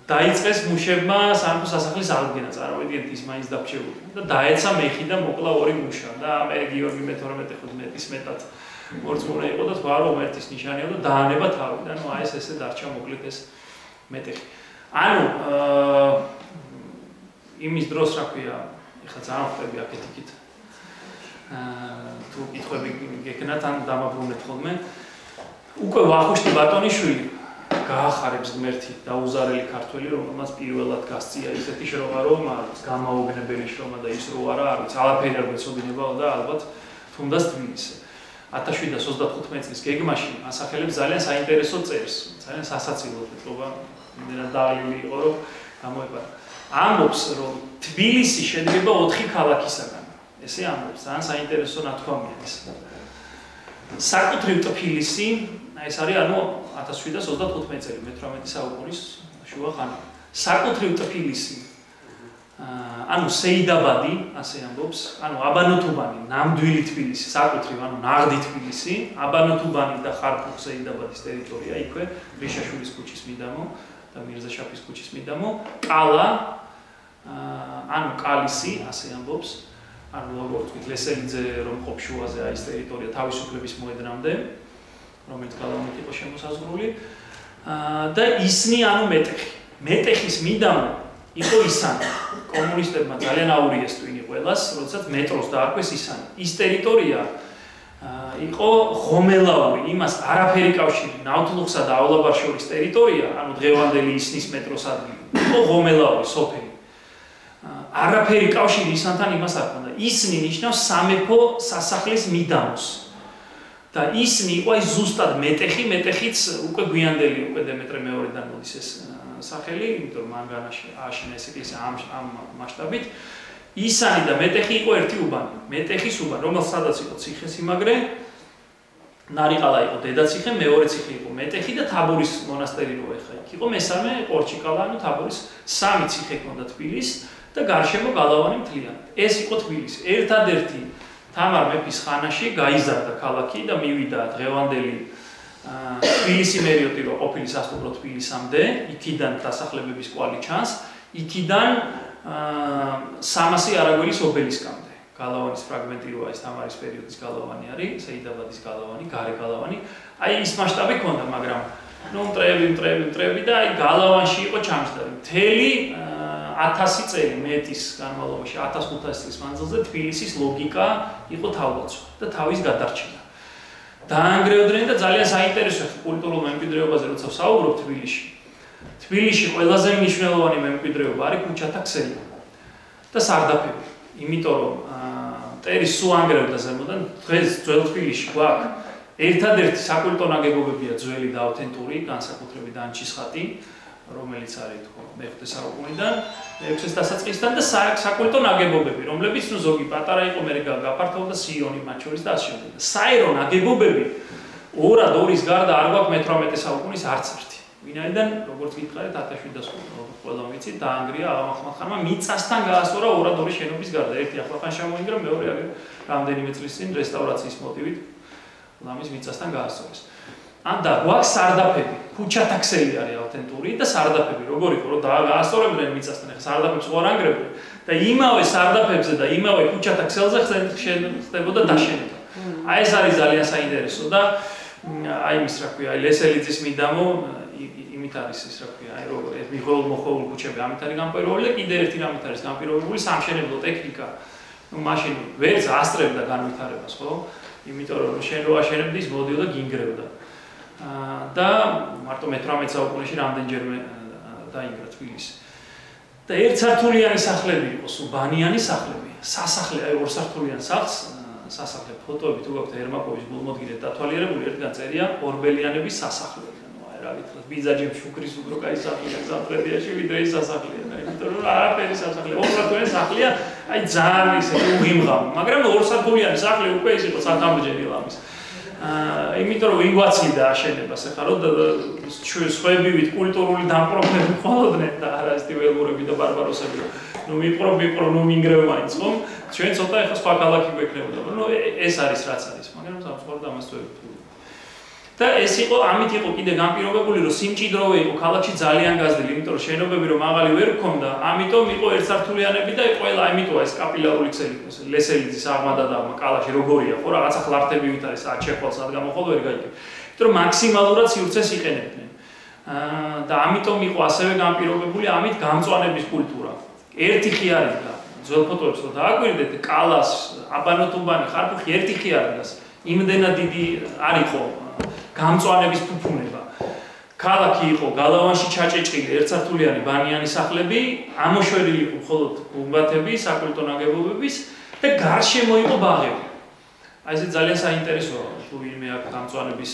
დაიწყეს მუშებმა სამეფო სასახლის აღდგენა, წარმოიდგინეთ ის მაინც დაფჩებული და დაეცა მეხი და მოკლა ორი მუშა და მე გიორგი მე-12 ხო მეტის მეტად მორწმუნე იყო და თქვა რომ ერთის ნიშანია და დაანება თავი და ნუ აი ეს ესე დარჩა მოკლედ ეს მეტეხი. ანუ იმის დროს რა ქვია, ეხლა ძალიან ხვდები აქეთ-იქით თუ კითხვები გეკნათ ან დამაბრუნეთ ხოლმე. უკვე ვახუშტი ბატონიშვილი გაახარებს ღმერთი დაუზარელი ქართველი, რომელმაც პირველად გასწია ისეთი შრომა, რომ არის გამაოგნებელი შრომა და ის რო არა, არ ვიცი, ალაფერი არ გვეცოდინებაო და ალბათ თუნდაც თბილისზე. 1735 წლის გეგმაში ასახელებს ძალიან საინტერესო წერს, ძალიან სასაცილო ფეთრობა, იმდენად დაღლილი იყო, რომ გამოეპარა. ამბობს, რომ თბილისი შედგება 4 ქალაქისაგან. ესე ამბობს, ძალიან საინტერესო ნათქვამია ეს. საკუთრივ თბილისი ეს არის ანუ 1735 წელი მე-18 საუკუნის შუა ხანა. საკუთრივ თბილისი ანუ სეიდაბადი, ასე ამბობს, ანუ აბანოთუბანი, ნამდვილი თბილისი, საკუთრივ ანუ ნაღდი თბილისი, აბანოთუბანი და ხარკუხ სეიდაბადის ტერიტორია, იქვე რიშაშვილის ქუჩის მიდამო და მირზაშაფის ქუჩის მიდამო, კალა ანუ კალისი, ასე ამბობს, ანუ როგორც ვთქვით, ლესელიძე რომ ყოფ შუაზე აი ეს ტერიტორია თავისუფლების მოედნამდე, რომელიც გალავნით იყო შემოსაზღვრული და ისნი ანუ მეტეხი. მეტეხის მიდამო იყო ისანი. კომუნისტებმა ძალიან აურიეს ტვინი ყველას, როდესაც მეტროს დაარქვეს ისანი. ის ტერიტორია იყო ღომელაური, იმას არაფერი კავშირი, ნავთლუხსა და ავლაბარშორის ტერიტორია, ანუ დღევანდელი ისნის მეტროს ადგილი, იყო ღომელაური სოფელი. არაფერი კავშირი ისანთან იმას არ ჰქონდა. ისნი ნიშნავს სამეფო სასახლის მიდამოს. და ისნი იყო ის ზუსტად მეტეხი, მეტეხიც უკვე გვიანდელი, უკვე დემეტრე მეორედან მოდის ეს სახელი, იმიტომ რომ მან ააშენა ეს ეკლესია ამ მასშტაბით. ისანი და მეტეხი იყო ერთი უბანი. მეტეხის უბანი, რომელსაც იყო ციხესიმაგრე, ნარიყალა იყო დედაციხე, მეორე ციხე იყო მეტეხი და თაბორის მონასტერი რო ეხა იქ იყო მესამე ყორჩიკალა, ანუ თაბორის სამი ციხე ჰქონდა თბილისს და გარშემო გალავანი მთლიანად. ეს იყო თბილისი. ერთადერთი თამარ მეფის ხანაში გაიზარდა ქალაქი და მივიდა დღევანდელი თბილისი მერიოტი რო ყოფილი სასტუმრო თბილისამდე, იქიდან დასახლებების კვალი ჩანს, იქიდან 300 არაგველის ობელისკამდე. გალავანის ფრაგმენტი როა ეს თამარის პერიოდის გალავანი არის, საიდაბადის გალავანი, გარე გალავანი. აი ის მასშტაბი ჰქონდა, მაგრამ ნუ მტრევი და აი გალავანში იყო ჩამჯდარი. მთელი 1000 წელი მეტის განმავლობაში 1500 წლის მანძილზე თბილისის ლოგიკა იყო თავდაცვა და თავის გადარჩენა. დაანგრევდნენ და ძალიან საინტერესოა კულტურულ მემკვიდრეობაზე როცა ვსაუბრობ თბილისში. თბილისში ყველაზე მნიშვნელოვანი მემკვიდრეობა არის ქუჩათა ქსელი და სარდაფები. იმიტომ რომ მტერის სულ ანგრევდა ზემოდან, დღეს ძველ თბილისში გვაქვს ერთადერთი საკულტო ნაგებობებია ძველი და ავთენტური, განსაკუთრებით დანჩის ხატი, რომელიც არის თქო მე-5 საუკუნიდან, მე-6 დასაწყისიდან და საკულტო ნაგებობები, რომლებიც ნუ ზოგი პატარა იყო, მე გაფართოვდა სიონი მათ შორის და ასე შემდეგ. საერო ნაგებობები ორად ორის გარდა არ გვაქვს მე-18 საუკუნის არც ერთი. ვინაიდან როგორც გითხარით 1700 ყველა ვიცით დაანგრია აღმახმად ხანმა მიწასთან გაასწორა ორად ორი შენობის გარდა. ერთი ახლახან შემოინგრა, მეორე რამდენიმე წლის წინ რესტავრაციის მოტივით ლამის მიწასთან გაასწორეს. და გვაქვს სარდაფები, ქუჩათა ქსელი არის ავთენტური და სარდაფები, როგორ იყო რომ გაასწორებდნენ მიწასთან, ახლა სარდაფებს ხო არ ანგრევდნენ და იმავე სარდაფებზე და იმავე ქუჩათა ქსელზე ხდებოდა დაშენება. აი ეს არის ძალიან საინტერესო და აი ის რა ქვია, აი ლესელიძის მიდამო იმით არის ის რა ქვია, აი როგორ ეს მიხოილ მოხოვულ ქუჩები ამით არის განპირობებული და კიდე ერთი რამით არის განპირობებული სამშენებლო ტექნიკა. ნუ მაშინ ვერც ასწრებდა განვითარებას, ხო? იმიტომ რომ შენ რო აშენებდი ის მოდიოდა გინგრევდა. და მარტო მე-18 საუკუნეში რამდენჯერმე დაინგრა თბილისი. და ერთსართულიანი სახლები იყო, სუბანიანი სახლები. სასახლე, აი ორსართულიან სახლს, სასახლე ფოტოები თუ გაქვთ ერმაკოვის გულმოდგინედ დათვალიერებული, ერთგან წერია ორბელიანების სასახლე. რა გითხრათ, ბიძაჯებ შუქრის უკრო კაი სახლია ზამტრედიაში, ვიდრე ის სასახლეა. იმიტომ რომ არაფერი სასახლე, ორსართულიანი სახლია, აი ძალიან ისე უღიმღამ, მაგრამ ორსართულიანი სახლი უკვე ის იყო სათამბჯენი ლამის. იმიტომ რომ ინგვაცლიდა აშენებას, ახლა რომ სხვებივით კულტურული დამპყრობლები ყოლოდნენ და არა ეს ველურები და ბარბაროსები. ნუ მიპყრო, ნუ მინგრევ მაინც ხომ? ჩვენ ცოტა ახლა სხვა ქალაქი გვექნებოდა. ნუ ეს არის რაც არის, მაგრამ სამწუხაროდ ამას ვერაფერი. და ეს იყო ამით იყო კიდე განპირობებული რომ სიმჭიდროვე იყო ქალაქში ძალიან გაზრდილი, იმიტომ რომ შენობები რომ მაღალი ვერ გქონდა, ამიტომ იყო ერთსართულიანები და ყველა ამიტოა ეს კაპილარული ქსელი, ლესელიძის აღმადა და კალაში როგორია, ხო რაღაცა ხლარტებივით არის აჩერხვალ სად გამოხვალ ვერ გაიგებ. იმიტომ რომ მაქსიმალურად სივრცეს იყენებდნენ. და ამიტომ იყო ასევე განპირობებული ამით გამწვანების კულტურა. ერთი ხი არის და ძველ ფოტოებს რო დააკვირდეთ, კალას, აბანოტუბანი, ხარფუხი ერთი ხი არის. იმდენად დიდი არ იყო გამწვანების ფუფუნება. ქალაქი იყო გალავანში ჩაჭეჭილი ერთსართულიანი ბანიანი სახლები, ამოშვერილი იყო მხოლოდ გუმბათები, საკულტო ნაგებობების და გარშემო იყო ბაღები. აი ეს ძალიან საინტერესოა, თუ ვინმე აქ გამწვანების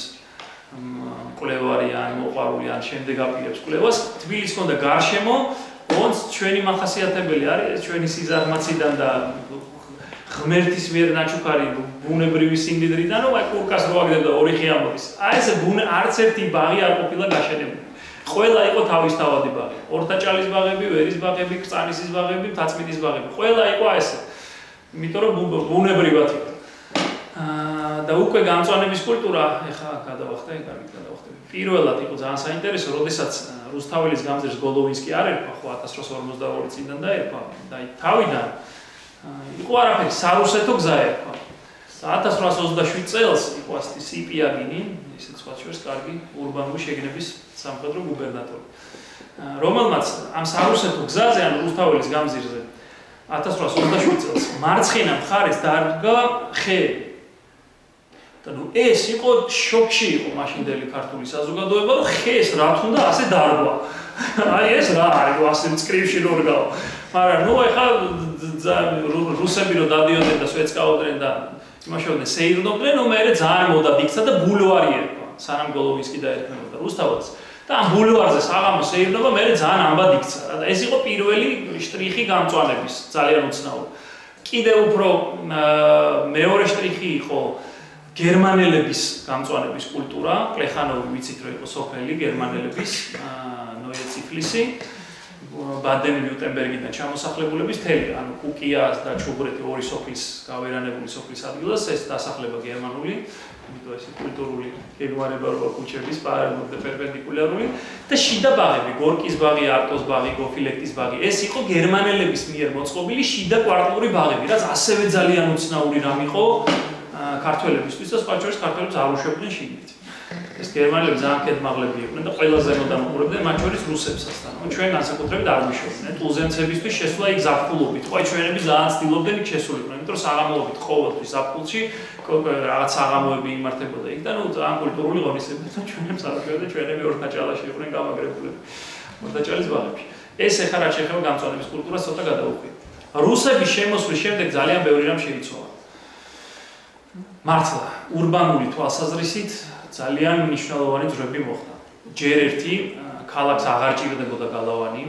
კვლევარი ან მოყვარული ან შემდეგ აპირებს კვლევას, თბილისს ჰქონდა გარშემო, ოღონდ ჩვენი მახასიათებელი არის ჩვენი სიზარმაციდან და ღმერთის მიერ ნაჩუქარი ბუნებრივი სიმდიდრიდან, რომ აი კურკას რო აგდებდა ორი ხი ამოდის. აი ეს არც ერთი ბაღი არ ყოფილა გაშენებული. ყველა იყო თავისთავადი ბაღი. ორთაჭალის ბაღები, ვერის ბაღები, კწანისის ბაღები, თაცმიდის ბაღები. ყველა იყო ესე. იმიტომ რომ ბუნებრივად იყო. და უკვე გამწვანების კულტურა ეხა გადავახტე, კარგი გადავახტე. პირველად იყო ძალიან საინტერესო, როდესაც რუსთაველის გამზირს გოლოვინსკი არ ერქვა, ხო 1852 წლიდან დაერქვა და აი თავიდან იყო არაფერი, სარუსეთო გზა ერქვა. 1827 წელს იყო ასეთი სიპიაგინი, ისეთ სხვა შორის კარგი ურბანული შეგნების სამხედრო გუბერნატორი. რომელმაც ამ სარუსეთო გზაზე ან რუსთაველის გამზირზე 1827 წელს მარცხენა მხარეს დარგა ხეები. და ნუ ეს იყო შოკში იყო მაშინდელი ქართული საზოგადოება, რომ ხეს რა თუნდა ასე დარგვა. აი ეს რა არის, ასე მწკრივში რო რგაო. მაგრამ ნუ ეხლა რუსები რო დადიოდნენ და სვეცკაოდნენ და იმაშოვდნენ სეირნობდნენ, ნუ მე ძალიან მოდადიქცა და ბულვარი ერქვა. სანამ გოლოვისკი დაერქმებოდა რუსთაველს. და ამ ბულვარზე საღამოს სეირნობა მე ძალიან ამბად იქცა. და ეს იყო პირველი შტრიხი გამწვანების, ძალიან უცნაური. კიდევ უფრო მეორე შტრიხი იყო გერმანელების გამწვანების კულტურა, პლეხანოვი ვიცით რომ იყო სოფელი გერმანელების, ნოიეციფლისი, ბადენ-ვიურტემბერგიდან ჩამოსახლებულების თელი, ანუ კუკიას და ჩუღურეთი ორი სოფლის გავერანებული სოფლის ადგილას ეს დასახლება გერმანული, იმიტომ ეს კულტურული გეგმარება კუჩების პერპენდიკულარული და შიდა ბაღები, გორკის ბაღი, არტოს ბაღი, გოფილექტის ბაღი, ეს იყო გერმანელების მიერ მოწყობილი შიდა კვარტალური ბაღები, რაც ასევე ძალიან უცნაური რამ იყო ქართველებისთვის და სხვა შორის ქართველებს არ უშვებდნენ შიგნით. ეს გერმანელები ძალიან კეთმაღლები იყვნენ და ყველაზე ზემოდან უყურებდნენ მათ შორის რუსებსაც. ანუ ჩვენ განსაკუთრებით არ ვიშვებდნენ. ტულზენცებისთვის შესვლა იქ ზაფხულობით. ხო, ჩვენები ძალიან ცდილობდნენ იქ შესულიყვნენ, იმიტომ რომ საღამოობით ყოველთვის ზაფხულში რაღაც საღამოები იმართებოდა იქ და ნუ ძალიან კულტურული ღონისძიებები და ჩვენებს არ უშვებდნენ, ჩვენები ორთაჭალაში იყვნენ გამაგრებულები. ორთაჭალის ბაღებში. ეს ეხლა რაც შეეხება გამწვანების კულტურას ცოტა გადავუხვი. რუსების შემოსვლის შემდეგ ძალიან ბევრი რამ შეიცვალა. მართლა, ურბანული თვალსაზრისით ძალიან მნიშვნელოვანი ძრები მოხდა. ჯერ ერთი ქალაქს აღარ ჭირდებოდა გალავანი,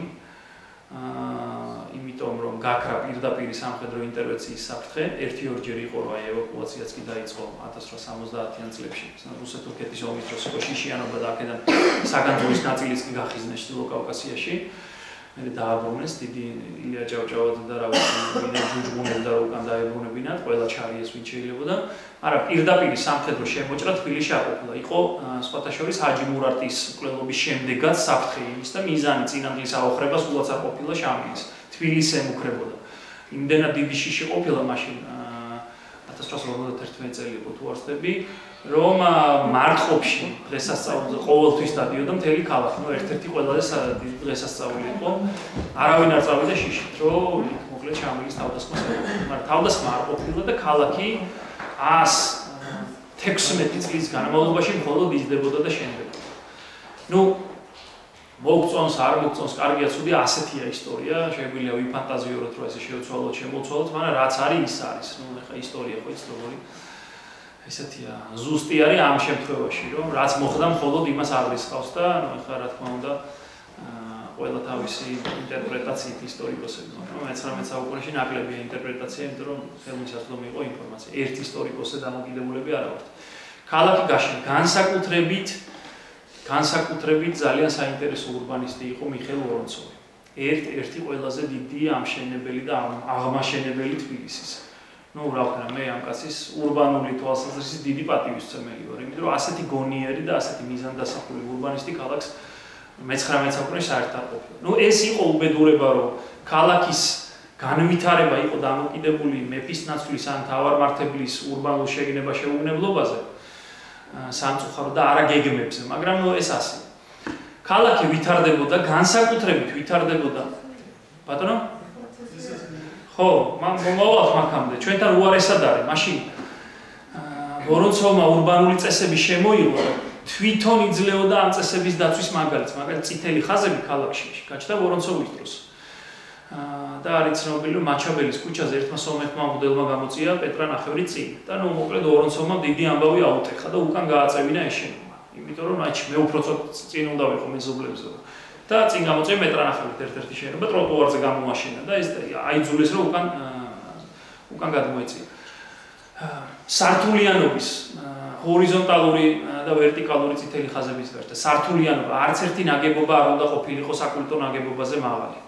იმიტომ რომ გაქრა პირდაპირ სამხედრო ინტერვენციის საფრთხე, ერთი-ორჯერ იყო რომ აი ევაკუაციაც კი დაიწყო 1870-იან წლებში. რუსეთ-თურქეთის ომის დროს იყო შიშიანობა და აქედან საგანძურის ნაწილიც კი გახიზნეს ჩრდილო კავკასიაში. მე დააბრუნეს დიდი ილია ჭავჭავაძე და რა ვიცი, ვინმე ჯუჯგუნელი და უკან დაებრუნებინათ, ყველა ჩარიეს ვინ შეიძლებოდა. არა, პირდაპირ სამხედრო შემოჭრა თბილისში არ ყოფილა. იყო სხვათა შორის ჰაჯი მურატის მკვლელობის შემდეგაც საფრთხე იმის და მიზანი წინანდლის აოხრებას ულაც არ ყოფილა შამილის. თბილისს ემუქრებოდა. იმდენად დიდი შიში ყოფილა მაშინ 1851 წელი იყო თუ არ ვცდები, რომ მარტყოფში დღესასწაულზე ყოველთვის დადიოდა მთელი ქალაქი. ნუ ერთ-ერთი ყველაზე დიდი დღესასწაული იყო. არავინ არ წავიდა შიშით, რომ მოკლედ შამილის თავდასხმას ეკეთებოდა. მაგრამ თავდასხმა არ ყოფილა და ქალაქი 116 წლის განმავლობაში მხოლოდ იზრდებოდა და შენდებოდა. ნუ მოგწონს, არ მოგწონს, კარგია, ცუდი, ასეთია ისტორია, შეგვიძლია ვიფანტაზიოროთ, რომ ესე შევცვალოთ, შემოцვალოთ, მაგრამ რაც არის, ის არის. ნუ ეხა ისტორია ხო იცით როგორი ესეთია. ზუსტი არის ამ შემთხვევაში, რომ რაც მოხდა, მხოლოდ იმას არ რისხავს და ნუ ეხა რა თქმა უნდა, ყველა თავისი ინტერპრეტაციით ისტორიკოსები, მაგრამ 19 საუკუნეში ნაკლებია ინტერპრეტაცია, იმიტომ რომ ხელმისაწვდომი რომ იყო ინფორმაცია. ერთ ისტორიკოსზე დამოკიდებულები არა ვართ. ქალაქი გაშენ განსაკუთრებით ძალიან საინტერესო ურბანისტი იყო მიხეილ ვორონცოვი. ერთ-ერთი ყველაზე დიდი ამშენებელი და აღმაშენებელი თბილისის. ნუ რა ვქნა, მე ამ კაცის ურბანული თვალსაზრისით დიდი პატივისცემელი ვარ, იმიტომ რომ ასეთი გონიერი და ასეთი მიზანდასახული ურბანისტი ქალაქს მე-19 საუკუნეში საერთოდ არ ყოფილა. ნუ ეს იყო უბედურება, რომ ქალაქის განვითარება იყო დამოკიდებული მეფის ნაცვლის ან თავარმართებლის ურბანულ შეგნება შეუგნებლობაზე, სამწუხარო და არა გეგმებზე, მაგრამ ეს ასე. ქალაქი ვითარდებოდა, განსაკუთრებით ვითარდებოდა. ბატონო? ხო, მოვალთ მაგამდე. ჩვენთან უარესად არის, მაშინ ვორონცოვმა ურბანული წესები შემოიღო, თვითონ იძლეოდა ამ წესების დაცვის მაგალითს, მაგალითად წითელი ხაზები ქალაქში გაჩნდა ვორონცოვის დროს. და არის ცნობილი, რომ მაჩაბელის ქუჩაზე ერთმა სომეხმა მოდელმა გამოწია პეტრა ნახევრი წინ და ნუ მოკლედ ვორონცოვმა დიდი ამბავი აუტეხა და უკან გააწევინა ეს შენობა. იმიტომ რომ აი მე უფრო წინ უნდა ვიყო მეზობლებზე. და წინ გამოწია პეტრა ნახევრით ერთ-ერთი შენობა ტროტუარზე გამოაშენა და ეს აიძულეს რომ უკან გადმოეწია. სართულიანობის ჰორიზონტალური და ვერტიკალური წითელი ხაზების გარდა სართულიანობა არც ერთი ნაგებობა არ უნდა ყოფილიყო საკულტო ნაგებობაზე მაღალი.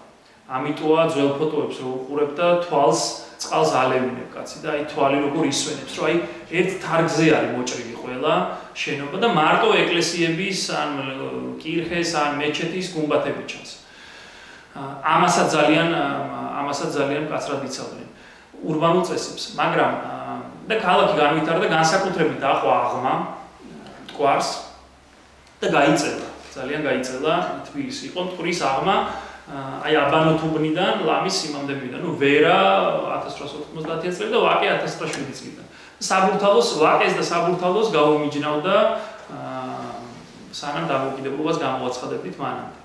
ამიტოა ძველ ფოტოებს რო უყურებ და თვალს წყალს ალევინებ კაცი და აი თვალი როგორ ისვენებს, რომ აი ერთ თარგზე არის მოჭრილი ყველა შენობა და მარტო ეკლესიების ან კირხეს ან მეჩეთის გუმბათები ჩანს. ამასაც ძალიან მკაცრად იცავდნენ ურბანულ წესებს, მაგრამ და ქალაქი განვითარდა განსაკუთრებით აყვა აღმა მტკვარს და გაიწევა ძალიან გაიწელა თბილისი. იყო მტკვრის აღმა აი აბანოთუბნიდან ლამის სიმამდემდიდან, ნუ ვერა 1890 წელი და ვაკე 1907 წლიდან. საბურთალოს ვაკეს და საბურთალოს გაუმიჯნავდა სანამ დამოუკიდებლობას გამოაცხადებდით მანამდე.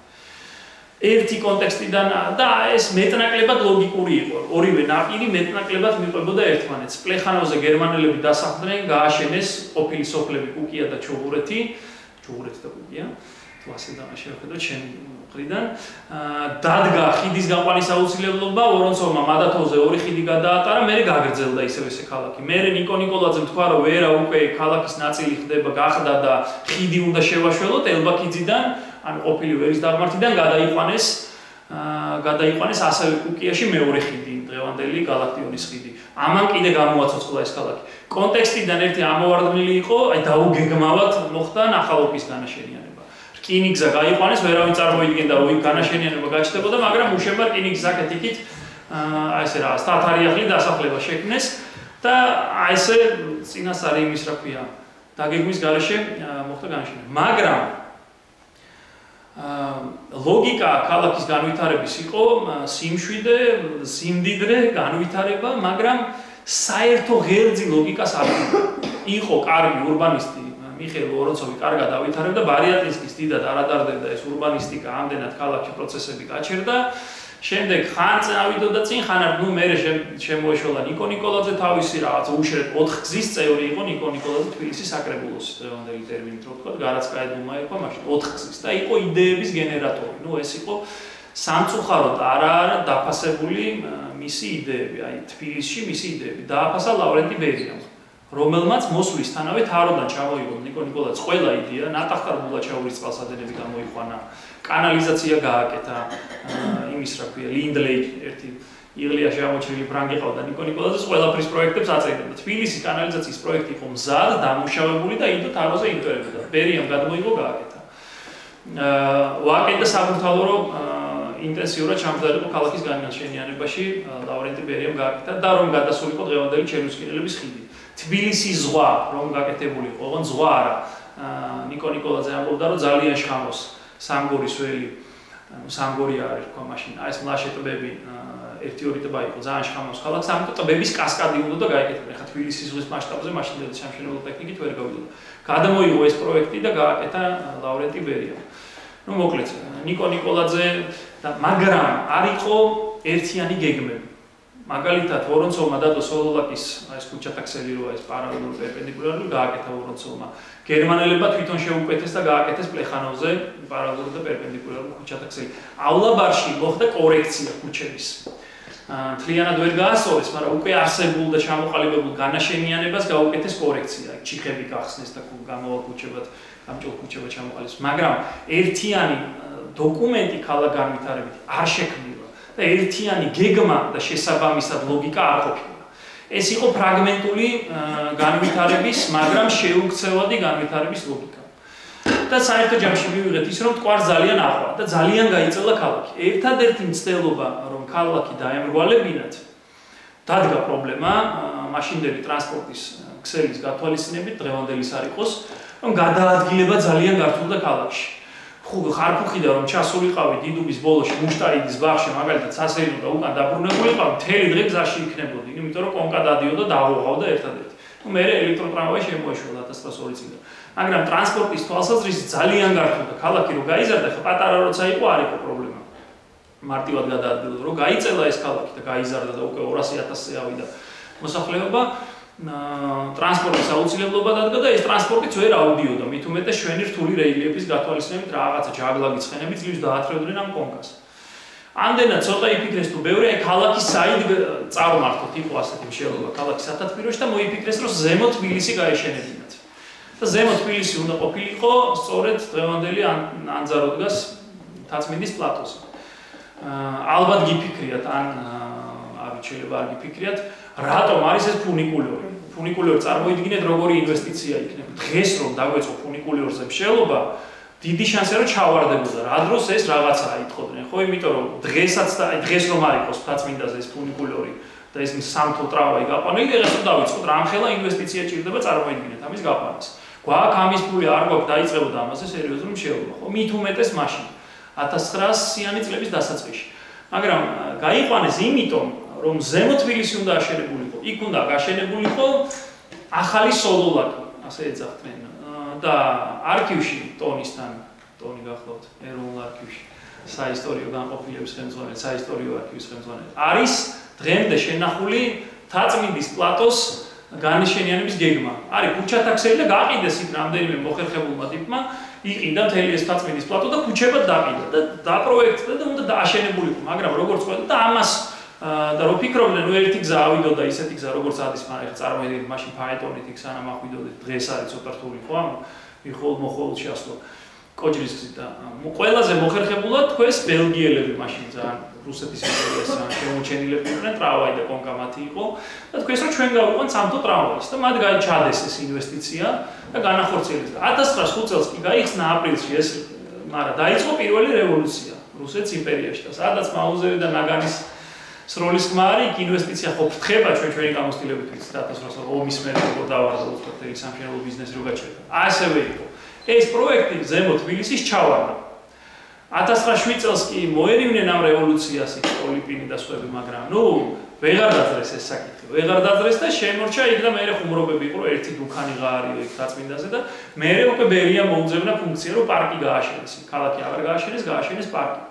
ერთი კონტექსტიდან და ეს მეტნაკლებად ლოგიკური იყო. ორივე ნაპირი მეტნაკლებად მიყვებოდა ერთმანეთს. პლეხანოვზე გერმანელები დასახლდნენ, გააშენეს ყოფილი სოფლები კუკია და ჩუღურეთი და კუკია. თუ ასე შეხედოთ შენ მხრიდან, დადგა ხიდის გაყვანის აუცილებლობა, ვორონცოვმა მადათოვზე 2 ხიდი გადაატარა, მერე გაგრძელდა ისევ ესე ქალაქი. მერე ნიკო ნიკოლაძემ თქვა, რომ ვერა უკვე ქალაქის ნაწილი ხდება, გახდა და ხიდი უნდა შევაშველოთ ელბაქიძიდან, ანუ ყოფილი ვერის დაღმართიდან გადაიყვანეს ასევე კუკიაში მეორე ხიდი, დღევანდელი გალაქტიონის ხიდი. ამან კიდე გამოაცოცხლა ეს ქალაქი. კონტექსტიდან ერთი ამოვარდნილი იყო, აი დაუგეგმავად მოხდა ნახალობის განაშენიანება. რკინიგზა გაიყვანეს, ვერავინ წარმოიდგენდა, რომ იქ განაშენიანება გაჩნდებოდა, მაგრამ უშემარ რკინიგზა კეთილით აი ესე რა, სტათარიახლი დასახლება შექმნეს და აი ესე წინასწარი იმის რა ქვია, დაგეგმვის გარეშე მოხდა განაშენება. მაგრამ ლოგიკა ქალაქის განვითარების იყო სიმშვიდე, სიმდიდრე, განვითარება, მაგრამ საერთო ღერძი ლოგიკას არ იყო. კარგი ურბანისტი მიხეილ ვორონცოვი კარგად ავითარებდა, ბარიატინსკის დიდად არ ადარდებდა ეს ურბანისტიკა, ამდენად ქალაქში პროცესები გაჩერდა. შემდეგ ხან წავიდოდა წინ, ხან არ, ნუ მერე შემოეშველა ნიკო ნიკოლაძე თავისი რაღაც უშრეთ 4 გზის წევრი იყო ნიკო ნიკოლაძე თბილისის საკრებულოს დღევანდელი ტერმინით რო ვთქვა, გარაცკაია დუმა იყო მაშინ 4 გზის და იყო იდეების გენერატორი. ნუ ეს იყო სამწუხაროდ არა დაფასებული მისი იდეები, აი თბილისში მისი იდეები. დააფასა ლავრენტი ბერიამ, რომელმაც მოსვლისთანავე თაროდან ჩამოიღო ნიკო ნიკოლაძის ყველა იდეა, ნატახტარ ბულაჩაურის წყალსადენები გამოიყვანა, კანალიზაცია გააკეთა, იმის რა ქვია, ლინდლეი ერთი იღლიაში ამოჩრილი ფრანგი ყავდა ნიკო ნიკოლაძეს ყველაფრის პროექტებს აწევრიდა. თბილისის კანალიზაციის პროექტი იყო მზად, დამუშავებული და იდო თაროზე იმტვერებოდა. ბერიამ გადმოიღო გააკეთა. ვაკე და საბურთალო რომ ინტენსიურად ჩამბრძანებულიყო ქალაქის განაშენიანებაში, ლავრენტი ბერიამ გააკეთა და რომ გადასულიყო დღევანდელი ჩერნოვსკილების ხიდი. თბილისის ზღვა რომ გაკეთებულიყო, ოღონდ ზღვა არა. ნიკო ნიკოლაძე ამბობდა, რომ ძალიან შხამოს სამგორის ველი, სამგორი არის თქვა მაშინ, აი ეს მლაშე ტბები, 1-2 ტბა იყო, ძალიან შხამოს ქალაქს, ამიტომ ტბების კასკადი უნდა და გააკეთებინა. ახლა თბილისის ზღვის მასშტაბზე მაშინდელი სამშენებლო ტექნიკით ვერ გავიდოდა. გადამოიღო ეს პროექტი და გააკეთა ლავრენტი ბერიამ. ნუ მოკლედ, ნიკო ნიკოლაძე და მაგრამ არ იყო ერთიანი გეგმები. მაგალითად, ვორონცოვმა დადო სოლოლაკის ეს ქუჩათა ქსელი როა ეს პარალელური პერპენდიკულარული გააკეთა ვორონცოვმა. გერმანელებმა თვითონ შეუკვეთეს და გააკეთეს პლეხანოვზე პარალელური და პერპენდიკულარული ქუჩათა ქსელი. აულაბარში მოხდა კორექცია ქუჩების. მთლიანად ვერ გაასწორეს, მაგრამ უკვე არსებულ და ჩამოყალიბებულ განაშენიანებას გაუკეთეს კორექცია. ჩიხები გახსნეს და გამოვაკუჩებათ, გამჭოლ ქუჩება ჩამოყალიბეს. მაგრამ ერთიანი დოკუმენტი ქალაქ განვითარებით არ შექმნილა. და ერთიანი გეგმა და შესაბამისად ლოგიკა არ ყოფილა. ეს იყო ფრაგმენტული განვითარების, მაგრამ შეუქცევადი განვითარების ლოგიკა. და საერთო ჯამში მივიღეთ ის, რომ მტკვარს ძალიან ახვა და ძალიან გაიწელა ქალაქი. ერთადერთი მცდელობა, რომ ქალაქი დაემრგვალებინათ, დადგა პრობლემა მაშინდელი ტრანსპორტის ქსელის გათვალისწინებით, დღევანდელის არ იყოს, რომ გადაადგილება ძალიან გართულდა ქალაქში. ხარფუხიდა რომ ჩასულიყავი დიდუბის ბოლოში მუშტარიდის ბაღში მაგალითად სასეირნო და უკან დაბრუნებულიყავი მთელი დღე გზაში იქნებოდი, იმიტომ რომ კონკა დადიოდა და აღოღავდა ერთადერთი. ნუ მე ელექტროტრამვაი შემოეშველა 1902 წლიდან. მაგრამ ტრანსპორტის თვალსაზრისით ძალიან გართულდა ქალაქი რომ გაიზარდა, ხა პატარა როცა იყო არ იყო პრობლემა. მარტივად გადაადგილდა რომ გაიწელა ეს ქალაქი და გაიზარდა და უკვე 200,000-ზე ავიდა მოსახლეობა. ტრანსპორტის აუცილებლობა დადგა და ეს ტრანსპორტიც ვერ აუდიოდა, მით უმეტეს ჩვენი რთული რელიეფის გათვალისწინებით რაღაცა ჯაგლაგი ცხენები ძლივს დაათრევდნენ ამ კონკას. ამდენად ცოტა იფიქრეს თუ ბევრი აი ქალაქის საიდ წარმართოთ, იყო ასეთი მშენებლობა ქალაქის სათათბიროში და მოიფიქრეს რომ ზემო თბილისი გაეშენებინათ. და ზემო თბილისი უნდა ყოფილიყო სწორედ დღევანდელი ანძარო დგას თაცმინდის პლატოზე. ალბათ გიფიქრიათ ან არც შეიძლება არ გიფიქრიათ, რატომ არის ეს ფუნიკულორი? ფუნიკულორი წარმოიდგინეთ როგორი ინვესტიცია იქნება. დღეს რომ დაგვეწყო ფუნიკულორზე მშენებლობა, დიდი შანსია რომ ჩავარდებოდა. რა დროს ეს რაღაცაა იტყოდნენ, ხო? იმიტომ რომ დღესაც და აი დღეს რომ არ იყოს თაცმინდაზე ეს ფუნიკულორი და ეს სამთო ტრავაი გაყვანილი, დღეს რომ დავიწყოთ, რამხელა ინვესტიცია ჭირდება წარმოიდგინეთ ამის გაყვანას. გვაქვს ამის ფული არ გვაქვს დაიწყებოდა ამაზე სერიოზული მშეობა, ხო? მით უმეტეს მაშინ 1900-იანი წლების დასაწყისში. მაგრამ გაიყვანეს იმიტომ, რომ ზემო თბილისი უნდა აშენებულიყო, იქ უნდა გაშენებულიყო ახალი სოლოლაკი, ასე ეძახდნენ. და არქივში ტონისთან, ტონი გახლავთ, ეროვნულ არქივში, საისტორიო განყოფილების ხელმძღვანელი, საისტორიო არქივის ხელმძღვანელი. არის დღემდე შენახული თაწმინდის პლატოს განშენიანების გეგმა. არის ქუჩათაქსელი და გაყიდეს იქ რამდენიმე მოხერხებულმა ტიპმა, იყიდა მთელი ეს თაწმინდის პლატო და ქუჩებად დაყიდა და დაპროექტდა და უნდა დააშენებულიყო, მაგრამ როგორც ყველა და ამას და რო ფიქრობდნენ, ნუ ერთი გზა ავიდოდა ისეთი გზა, როგორც ადის, მაგრამ ეხლა წარმოიდგინეთ, მაშინ ფაეტონით იქ სანამ ახვიდოდეთ, დღეს არის ცოტა რთული, ხო? მიხოლ შეასlo კოჯრის გზით და ყველაზე მოხერხებულად თქვეს ბელგიელები მაშინ ძალიან რუსეთის იმპერიას შემოჩენილები იყვნენ, ტრამვაი და კონკამათი იყო და თქვეს რომ ჩვენ გავიყვანთ სამთო ტრამვაის და მათ გაიჩადეს ეს ინვესტიცია და განახორციელეს და 1905 წელს კი გაიხსნა აპრილში ეს, მაგრამ დაიწყო პირველი რევოლუცია რუსეთის იმპერიაში და სადაც მაუზერი და ნაგანის სროლის ხმარი, ინვესტიცია ხო ფთხება ჩვენი გამოცდილებით 1900 ომის მერე როგორ დავარდა უცხოელი სამშენებლო ბიზნესი რო გაჩერდა. ასევე იყო. ეს პროექტი ზემო თბილისის ჩავარდა. 1907 წელს კი მოერივნენ ამ რევოლუციას იქ პოლიპინი და სხვები, მაგრამ ნუ ვეღარ დაძრეს ეს საკითხი. ვეღარ დაძრეს და შემორჩა იქ და მერე ხუმრობები იყო, ერთი დუქანი გაარიო იქ თაწმინდაზე და მერე უკვე ბერია მოუძებნა ფუნქცია, რომ პარკი გააშენეს. ქალაქი აღარ გააშენეს, გააშენეს პარკი.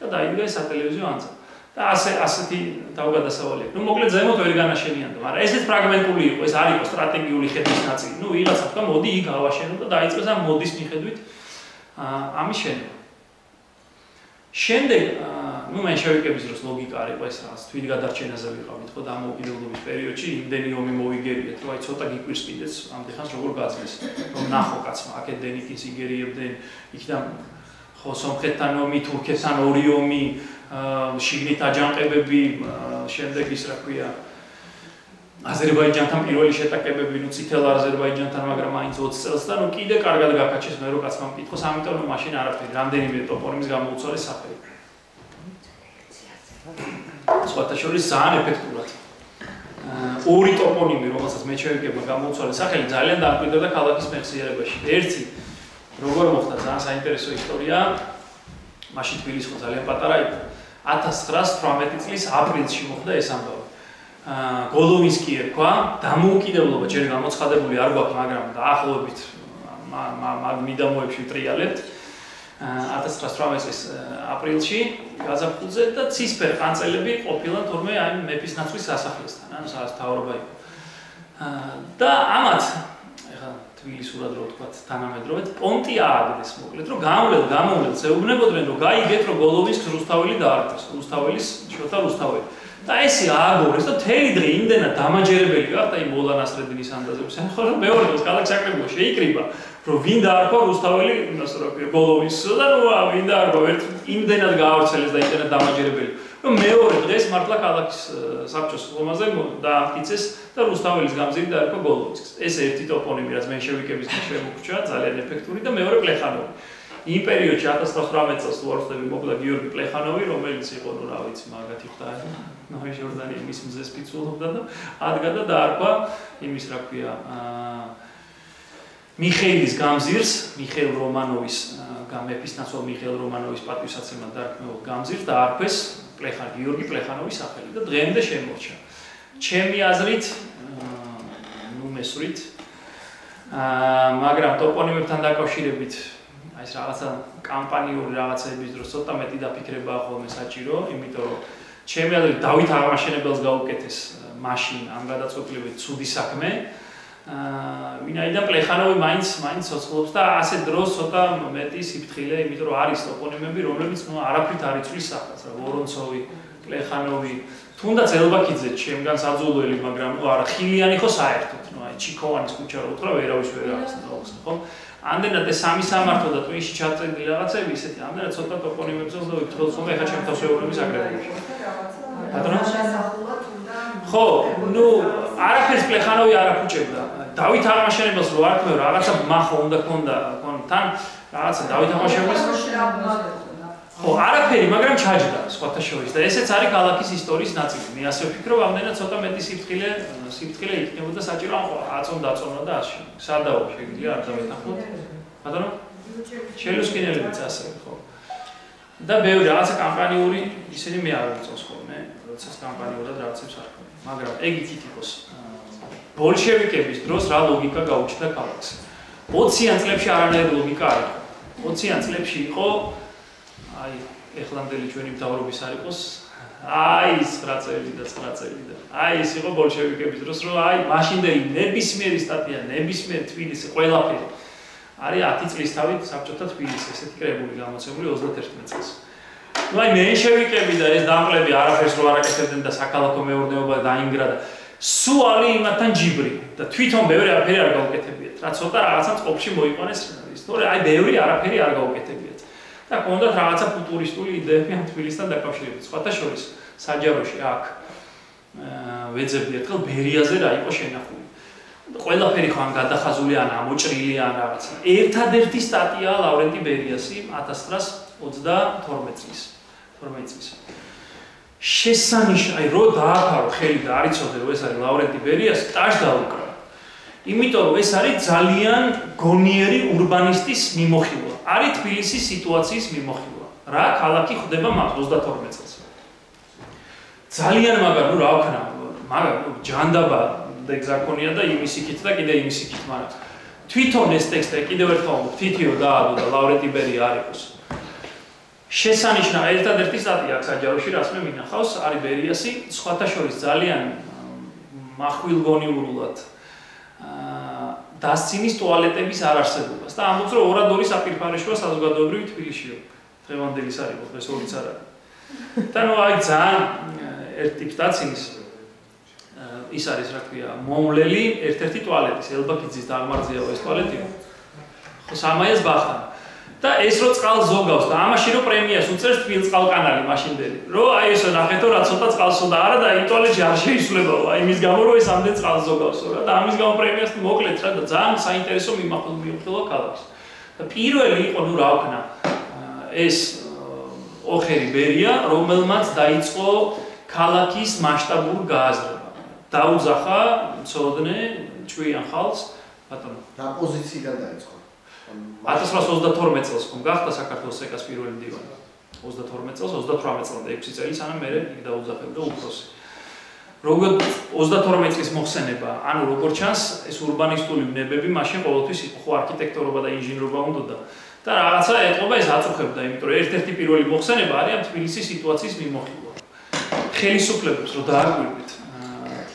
და დაიდგა ეს სატელევიზიო ანძა. და ასეთი თავგადასავალი. ნუ მოკლედ ზემოთ ვერ განაშენიანდა, მაგრამ ესეც ფრაგმენტული იყო, ეს არ იყო სტრატეგიული ხედვის ნაწილი. ნუ ვიღაცა თქვა, მოდი იქ გავაშენო და დაიწყეს ამ მოდის მიხედვით ამის შენება. შემდეგ, ნუ მენშევიკების დროს ლოგიკა არ იყო ეს რაღაც თვითგადარჩენაზე ვიყავით, ხო, დამოუკიდებლობის პერიოდში იმდენი ომი მოვიგერიეთ, რომ აი ცოტა გიკვირს კიდეც ამდენ როგორ გაძლეს, რომ ნახო კაცმა, აქეთ დენიკის იგერიებდნენ, იქიდან ხო სომხეთთან ომი, თურქეთთან ორი ომი შიგნით აჯანყებები, შემდეგ ის რა ქვია აზერბაიჯანთან პირველი შეტაკებები, ნუ წითელ აზერბაიჯანთან, მაგრამ მაინც 20 წელს და ნუ კიდე კარგად გაკაჩეს მე რო კაცმა მკითხოს, ამიტომ რომ მაშინ არაფერი, რამდენიმე ტოპონიმის გამოუცვალეს სახელი. სხვათა შორის ძალიან ეფექტურად. ორი ტოპონიმი, რომელსაც მეჩევიკებმა გამოუცვალეს სახელი, ძალიან დამკვიდრდა ქალაქის მეხსიერებაში. ერთი როგორ მოხდა ძალიან საინტერესო ისტორია. მაშინ თბილისი ხო ძალიან პატარა იყო. 1918 წლის აპრილში მოხდა ეს ამბავი. გოლოვინსკი ერქვა, დამოუკიდებლობა ჯერ გამოცხადებული არ გვაქვს, მაგრამ დაახლოებით მიდამოებში ვტრიალებთ. 1918 წლის აპრილში გაზაფხულზე და ცისფერ ყანწელები ყოფილან თორმე აი მეფის ნაცვლის სასახლესთან, ანუ სათავრობა იყო. და ამათ ეხლა თბილისურად რო ვთქვათ თანამედროვედ პონტი ააგდეს მოკლედ რომ გამოვლელ ზეუბნებოდნენ რომ გაიგეთ რომ გოლოვინსკს რუსთაველი დაარქვეს რუსთაველის შოთა რუსთაველი და ესე ააგორეს და თელი დღე იმდენად დამაჯერებელი გახდა იმ მოლანასრედინის ანდაზებს ახლა მეორე დღეს ქალაქ საკრებულო შეიკრიბა რომ ვინ დაარქვა რუსთაველი იმას რა ქვია გოლოვინსკს და ნუ ვინ დაარქვა ერთ იმდენად გაავრცელეს და იმდენად დამაჯერებელი რომ მეორე დღეს მართლა ქალაქის საბჭოს ხომაზე დაამტკიცეს და რუსთაველის გამზირი დაარქვა გოლოვინსკს. ეს ერთი ტოპონიმი რაც მენშევიკების შემოგვჭა ძალიან ეფექტური და მეორე პლეხანოვი. იმ პერიოდში 1918 წელს თუ არ ვცდები მოკვდა გიორგი პლეხანოვი, რომელიც იყო ნუ რა ვიცი მაგათი ხტარი, ნოე ჟორდანი მის მზეს პიცულობდა და ადგა და დაარქვა იმის რა ქვია მიხეილის გამზირს, მიხეილ რომანოვის მეფის ნაცვალ მიხეილ რომანოვის პატივსაცემად დარქმეულ გამზირს დაარქვეს გიორგი პლეხანოვის სახელი და დღემდე შემორჩა. ჩემი აზრით, ნუ მესვრით, მაგრამ ტოპონიმებთან დაკავშირებით აი ეს რაღაცა კამპანიური რაღაცების დროს ცოტა მეტი დაფიქრებაა ხოლმე საჭირო, იმიტომ რომ ჩემი აზრით დავით აღმაშენებელს გაუკეთეს მაშინ ამ გადაწყვეტილებით ცუდი საქმე. ვინაიდან პლეხანოვი მაინც ცოცხლობს და ასე დროს ცოტა მეტი სიფრთხილე, იმიტომ რომ არის ტოპონიმები, რომლებიც ნუ არაფრით არ იცვლის სახელს, რა ვორონცოვი, პლეხანოვი, თუნდაც ელბაქიძე ჩემგან საძულველი, მაგრამ ნუ არა ხილიანი ხო საერთოდ, ნუ აი ჩიქოვანის ქუჩა რო უთხრა, ვერავის ვერ აღსნა, ხო? ამდენად ეს სამი სამართო და ტვინში ჩაწერილი რაღაცები ისეთი, ამდენად ცოტა ტოპონიმებზე უნდა ვიფიქროთ, ხომ ეხა ჩემ თავშეურების აგრეთვე. ბატონო? ხო, ნუ არაფერს პლეხანოვი არ აფუჭებდა. დავით აღმაშენებელს რო არ თქვენ რაღაცა მახო უნდა ქონდა თან რაღაცა დავით აღმაშენებელს ხო, არაფერი, მაგრამ ჩაჯდა სხვათა შორის და ესეც არის ქალაქის ისტორიის ნაწილი. მე ასე ვფიქრობ, ამდენად ცოტა მეტი სიფრთხილე იქნებოდა საჭირო აწონ-დაწონა და ასე. სადაო შეგვიძლია არ დავეთანხმოთ. ბატონო? შელუსკინელებიც ასე, ხო. და ბევრი რაღაცა კამპანიური ისინი მე არ ვიცავს ხოლმე, როცა კამპანიურად რაღაცებს არ ხდება. მაგრამ ეგ იქით იყოს. ბოლშევიკების დროს რა ლოგიკა გაუჩნდა ქალაქს. 20-იან წლებში არანაირი ლოგიკა არ იყო. 20-იან წლებში იყო აი ეხლანდელი ჩვენი მთავრობის არ იყოს აი 9 წელი და 9 წელი და აი ის იყო ბოლშევიკების დროს რომ აი მაშინდელი ნებისმიერი სტატია ნებისმიერ თბილისი ყველაფერი არის 10 წლის თავით საბჭოთა თბილისი ესეთი კრებული გამოცემული 31 წელს ну აი მენშევიკები და ეს დამკლები არაფერს რო არაკეთებდნენ და საქალაქო მეურნეობა დაინგრა და სუალი იმათთან ჯიბრი და თვითონ ბევრი არაფერი არ გაუკეთებიათ რა ცოტა რაღაცა წყობში მოიყვანეს ისტორია აი ბევრი არაფერი არ გაუკეთებიათ და კონდათ რაღაცა ფუტურისტული იდეები ამ თბილისთან დაკავშირებით. სხვათა შორის საჯაროში აქ ვეძებდი ერთხელ ბერიაზე რა იყო შენახული. ყველაფერი ხო ან გადახაზული ან ამოჭრილი ან რაღაცა. ერთადერთი სტატიაა ლავრენტი ბერიასი 1932 წლის. 12 წლის. შესანიშნავი რო დააფარო ხელი და არ იცოდე რომ ეს არის ლავრენტი ბერიასი, ტაშ დაუკრა. იმიტომ რომ ეს არის ძალიან გონიერი ურბანისტის მიმოხილვა. არის თბილისის სიტუაციის მიმოხილვა. რა ქალაქი ხდება მაგ 32 წელს. ძალიან მაგარ ნუ რა ვქნა, მაგრამ ჯანდაბა ეგზაკონია და იმის იქით და კიდე იმის იქით, მაგრამ თვითონ ეს ტექსტი კიდევ ერთხელ თითიო დაადო და ლავრენტი ბერია არ იყოს. შესანიშნავი ერთადერთი სტატია აქ საჯაროში რაც მე მინახავს არის ბერიასი, სხვათა შორის ძალიან מחვილგონიურულად დასცინის ტუალეტების არარსებობას და ამბობს რომ ორადორი საპირფარეშოა საზოგადოებრივი თბილისშიო. დღევანდელის არ იყო, დღეს ორიც არ არის. და ნუ აი ძალიან ერთ ტიპს დაცინის ის არის რა ქვია, მომვლელი ერთ-ერთი ტუალეტის, ელბაქიძის დაღმართზეა ეს ტუალეტი. ხო სამაიას ბახთან. და ეს რო წყალს ზოგავს და ამაში რო პრემიას უწევს თბილწყალკანალი მაშინდელი. რო აი ესე ნახეთო რა ცოტა წყალსო და არა და იმ ტუალეტში არ შეისვლებაო. აი იმის გამო რომ ეს ამდენ წყალს ზოგავსო რა და ამის გამო პრემიას მოკლეთ რა და ძალიან საინტერესო მიმოხილვა ქალაქის. და პირველი იყო ნუ რა ვქნა ეს ოხერი ბერია, რომელმაც დაიწყო ქალაქის მასშტაბურ გააზრება. დაუძახა ცოდნე ჭვიან ხალხს ბატონო. რა პოზიციიდან დაიწყო? 1932 წელს ხომ გახდა საქართველოს ეკას პირველი მდივანი. 32 წელს, 38 წლამდე 6 წელი სანამ მე იქ დაუძახებდა უფროსი. როგორ 32 წლის მოხსენება, ანუ როგორ ჩანს, ეს ურბანისტული ვნებები მაშინ ყოველთვის იყო, ხო არქიტექტორობა და ინჟინერობა უნდოდა. და რაღაცა ეტყობა ეს აწუხებდა, იმიტომ რომ ერთ-ერთი პირველი მოხსენება არის ამ თბილისის სიტუაციის მიმოხილვა. ხელისუფლებას რო დააკვირდით,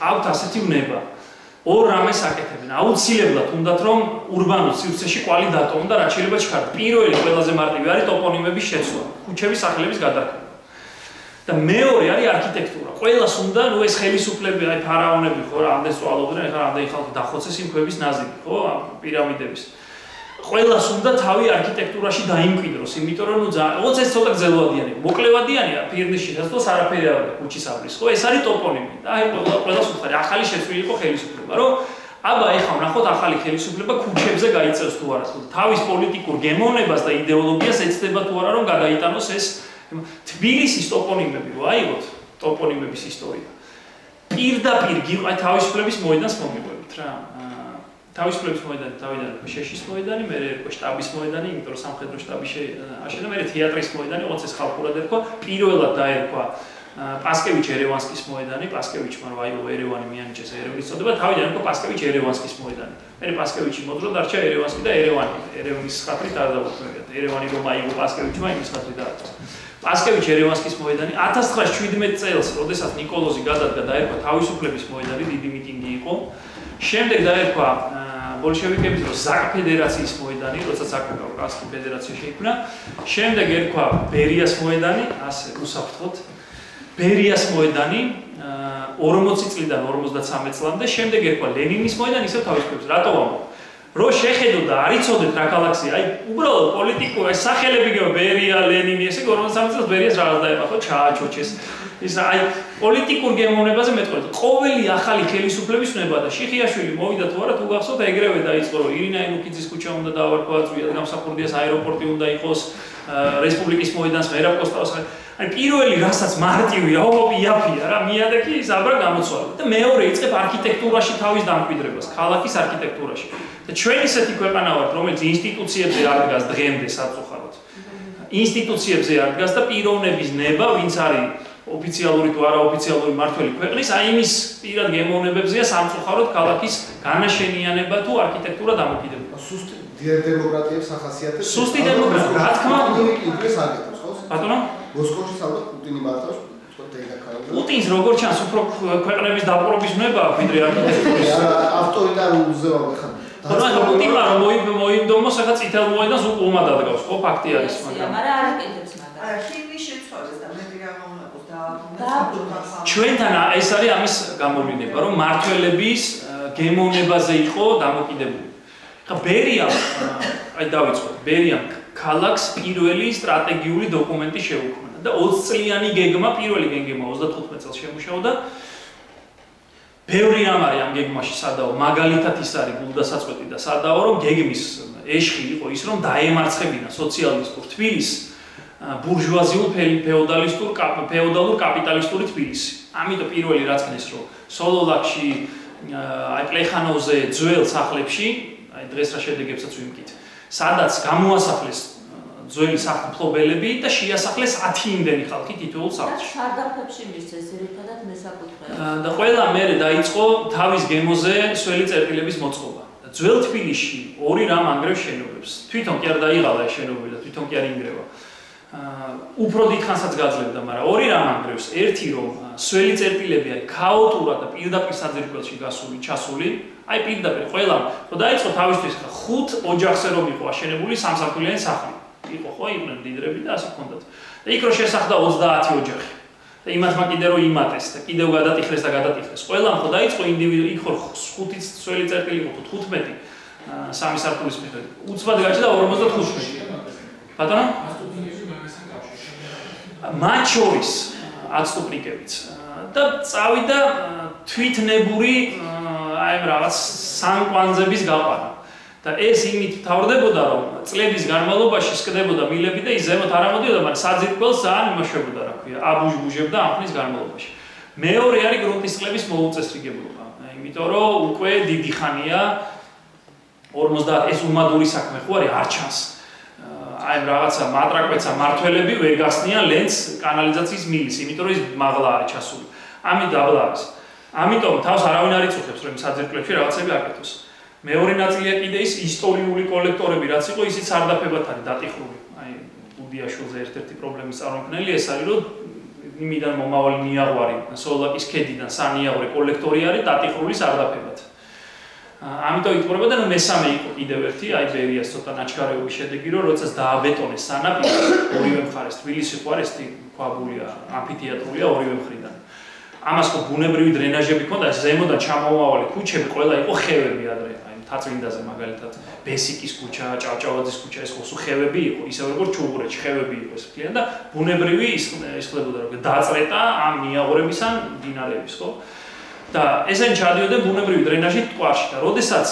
აქვთ ასეთი ვნება. ორ რამეს აკეთებენ. აუცილებლად უნდათ რომ ურბანულ სივრცეში კვალი დატოვონ და რაც შეიძლება ჩქარდ. პირველი ყველაზე მარტივი არის ტოპონიმების შეცვლა, ქუჩების სახელების გადარქმევა. და მეორე არის არქიტექტურა. ყველას უნდა ნუ ეს ხელისუფლები, აი ფარაონები ხო რა, ამდენ სწავლობდნენ, ეხლა ამდენი ხალხი დახოცეს იმ ქვების ნაზივი, ხო, პირამიდების. ყველას უნდა თავი არქიტექტურაში დაიმკვიდროს, იმიტომ რომ ნუ როგორც ეს ცოტა გზელვადიანი, მოკლევადიანია ფირნიში, რასდროს არაფერი არ აქვს ქუჩისაბრის, ხო? ეს არის ტოპონიმი. და აი ყველას უთხარი, ახალი შეცვლილი იყო ხელისუფლება, რომ აბა ეხლა ვნახოთ ახალი ხელისუფლება ქუჩებზე გაიწევს თუ არა, ხო? თავის პოლიტიკურ გემოვნებას და იდეოლოგიას ეცდება თუ არა, რომ გადაიტანოს ეს თბილისის ტოპონიმები, რო აიღოთ ტოპონიმების ისტორია. პირდაპირ აი თავისუფლების მოედანს მომიყვებით რა. თავისუფლების მოედანი თავიდან შეშის მოედანი, მე ერქვა შტაბის მოედანი, იმიტომ რომ სამხედრო შტაბი აშენდა, მე თეატრის მოედანი, როგორც ეს ხალხურად ერქვა, პირველად დაერქვა პასკევიჩ ერევანსკის მოედანი, პასკევიჩმა რა აიღო ერევანი მიანიჭეს ერევნის წოდება, თავიდან ერქვა პასკევიჩ ერევანსკის მოედანი. მე პასკევიჩი მოძრო დარჩა ერევანსკი და ერევანი, ერევნის ხათრით არ დავუკვირდეთ. ერევანი რომ აიღო პასკევიჩმა იმის ხათრით დაარჩა. პასკევიჩ ერევანსკის მოედანი 1917 წელს, როდესაც ნიკოლოზი გადადგა დაერქვა თავისუფლების მოედანი, დიდი მიტინგი იყო. შემდეგ დაერქვა ბოლშევიკების დროს ზაკ ფედერაციის მოედანი, როდესაც საკავკასიის ფედერაცია შეიქმნა. შემდეგ ერქვა ბერიას მოედანი, ასე უსაფრთხოდ. ბერიას მოედანი 40 წლიდან 53 წლამდე, შემდეგ ერქვა ლენინის მოედანი, ისევ თავისუფლების. რატო ვამბობ? რო შეხედო და არ იცოდეთ რა ქალაქია, აი უბრალოდ პოლიტიკურ ეს სახელები გეო ბერია, ლენინი, ესე 53 წელს ბერიას რაღაც დაეპახო, ჩააჩოჩეს. ის აი პოლიტიკურ გემოვნებაზე მეტყველთ. ყოველი ახალი ხელისუფლების ვნება და შიხიაშვილი მოვიდა თუ არა თუ გახსოვთ ეგრევე დაიწყო რომ ირინა ილუკიძის ქუჩა უნდა დაავარქვა, ზვიად გამსახურდიას აეროპორტი უნდა იყოს, რესპუბლიკის მოედანს ღერა კოსტაოს აი პირველი რასაც მარტივი რა იაფია რა მიანდა კი ის აბრა გამოცვალა და მეორე იწყებ არქიტექტურაში თავის დამკვიდრებას ქალაქის არქიტექტურაში და ჩვენ ისეთი ქვეყანა ვართ რომელიც ინსტიტუციებზე არ დგას დღემდე საწუხაროდ ინსტიტუციებზე არ დგას და პიროვნების ნება ვინც არის ოფიციალური თუ არაოფიციალური მმართველი ქვეყნის აი იმის პირად გემოვნებებზეა სამწუხაროდ ქალაქის განაშენიანება თუ არქიტექტურა დამოკიდებული სუსტი დემოკრატიებს ახასიათებს სუსტი დემოკრატია რა თქმა უნდა ის აგეთებს ხო ბატონო მოსკოვში ალბათ პუტინი მართავს პუტინს როგორ ჩანს უფრო ქვეყნების დაპყრობის ნება ვიდრე არქიტექტურის ავტორიტარულ უზევავ ხარ და პუტინმა რომ მოიმდომოს ახლა წითელ მოედანს უკუღმა დადგავს ხო ფაქტი არის მაგრამ არ აკეთებს მაგას ხიმის შეცვალეს და მე რამონაკოს და ჩვენთან ეს არის ამის გამოვლინება რომ მართველების გემოვნებაზე იყო დამოკიდებული ხა ბერიამ აი დავიწყოთ ბერიამ ქალაქს პირველი სტრატეგიული დოკუმენტი შეუქმნა და 20 წლიანი გეგმა პირველი გეგმა 35 წელს შემუშავდა ბევრი რამ არის ამ გეგმაში სადაო მაგალითად ის არის გულდასაწყვეტი და სადაო რომ გეგმის ეშხი იყო ის რომ დაემარცხებინა სოციალისტურ თბილისს ბურჟუაზიულ ფეოდალურ კაპიტალისტური თბილისი ამიტომ პირველი რაც ქნეს რომ სოლოლაკში აი პლეხანოვზე ძველ სახლებში აი დღეს რა შედეგებსაც ვიმკით სადაც გამოასახლეს ძველი საფლობელები და შეასახლეს 10 იმდენი ხალხი თითოეულ სახლში. სარდაფებში მისცეს ერთადად მესაკუთრე. და ყველა მერე დაიწყო თავის გემოზე სველი წერტილების მოწყობა. ძველ თბილისში ორი რამ ანგრევს შენობებს. თვითონ კი არ დაიღალა ეს შენობები და თვითონ კი არ ინგრევა. უფრო დიდხანსაც გაძლევდა, მაგრამ ორი რამ ანგრევს. ერთი რომ სველი წერტილები აი ქაოტურად და პირდაპირ საძირკველში ჩასული, აი პირდაპირ ყველა ხო დაიწყო თავისთვის 5 ოჯახზე რომ იყო აშენებული სამსართულიანი სახლი. იყო ხო იყვნენ ლიდერები და ასე ჰქონდათ. და იქ რო შესახდა 30 ოჯახი. და იმათმა კიდე რო იმატეს და კიდევ გადატიხრეს და გადატიხრეს. ყველამ ხო დაიწყო ინდივიდუალური იქ ხო 5 სველი წერტილი იყო 15 სამი სართულის მიხედვით. უცბად გაჩნდა 55. ბატონო? მათ შორის აცტუპნიკებიც და წავიდა თვითნებური აი რაღაც სამკვანძების გაყვანა. და ეს იმით თავრდებოდა რომ წლების განმავლობაში სკდებოდა მილები და ის ზემოთ არ ამოდიოდა, მაგრამ საძირკველს ძალიან იმოშვებოდა, რა ქვია, აბუჟბუჟებდა ამ ხნის განმავლობაში. მეორე არის გრუნტის წყლების მოუწესრიგებლობა. იმიტომ რომ უკვე დიდი ხანია 50 ეს უმადური საქმე ხო არის არ ჩანს. აი რაღაცა მატრაკვეცა მართველები ვერ გახსნიან ლენს კანალიზაციის მილის, იმიტომ რომ ის მაღლა არის ჩასული. ამით დაბლა არის. ამიტომ თავს არავინ არ იწუხებს რომ საძირკვლებში რაღაცები აკეთოს. მეორე ნაწილია კიდე ის ისტორიული კოლექტორები, რაც იყო, ისიც სარდაფებად არის დატიხრული. აი ბუდიაშვილზე ერთ-ერთი პრობლემის წარმომქმნელი ეს არის, რომ იმიდან მომავალი ნიაღვარი, სოლაკის ქედიდან სანიაღვრი კოლექტორი არის დატიხრული სარდაფებად. ამიტომ იტყურებოდა, რომ მესამე იყო კიდევ ერთი, აი ბერიას ცოტა ნაჩქარეობის შედეგი, რომ როდესაც დააბეტონეს სანაპირო ორივე მხარეს, თბილისი ხო არის ქვაბულია, ამფითეატრულია ორივე მხრიდან. ამას ხო ბუნებრივი დრენაჟები ჰქონდა, ზემოდან ჩამომავალი ქუჩები ყველა იყო ხევები ადრე. თაწმინდაზე მაგალითად ბესიკის ქუჩა, ჭავჭავაძის ქუჩა ეს ხო ხევები იყო, ისე როგორც ჩუღურეთში ხევები იყო ეს ფლიან და ბუნებრივი ის ხდებოდა რომ დაწრეტა ამ ნიაღვრების ან დინარების, ხო? და ესენ ჩადიოდნენ ბუნებრივი დრენაჟი ტყვარში და როდესაც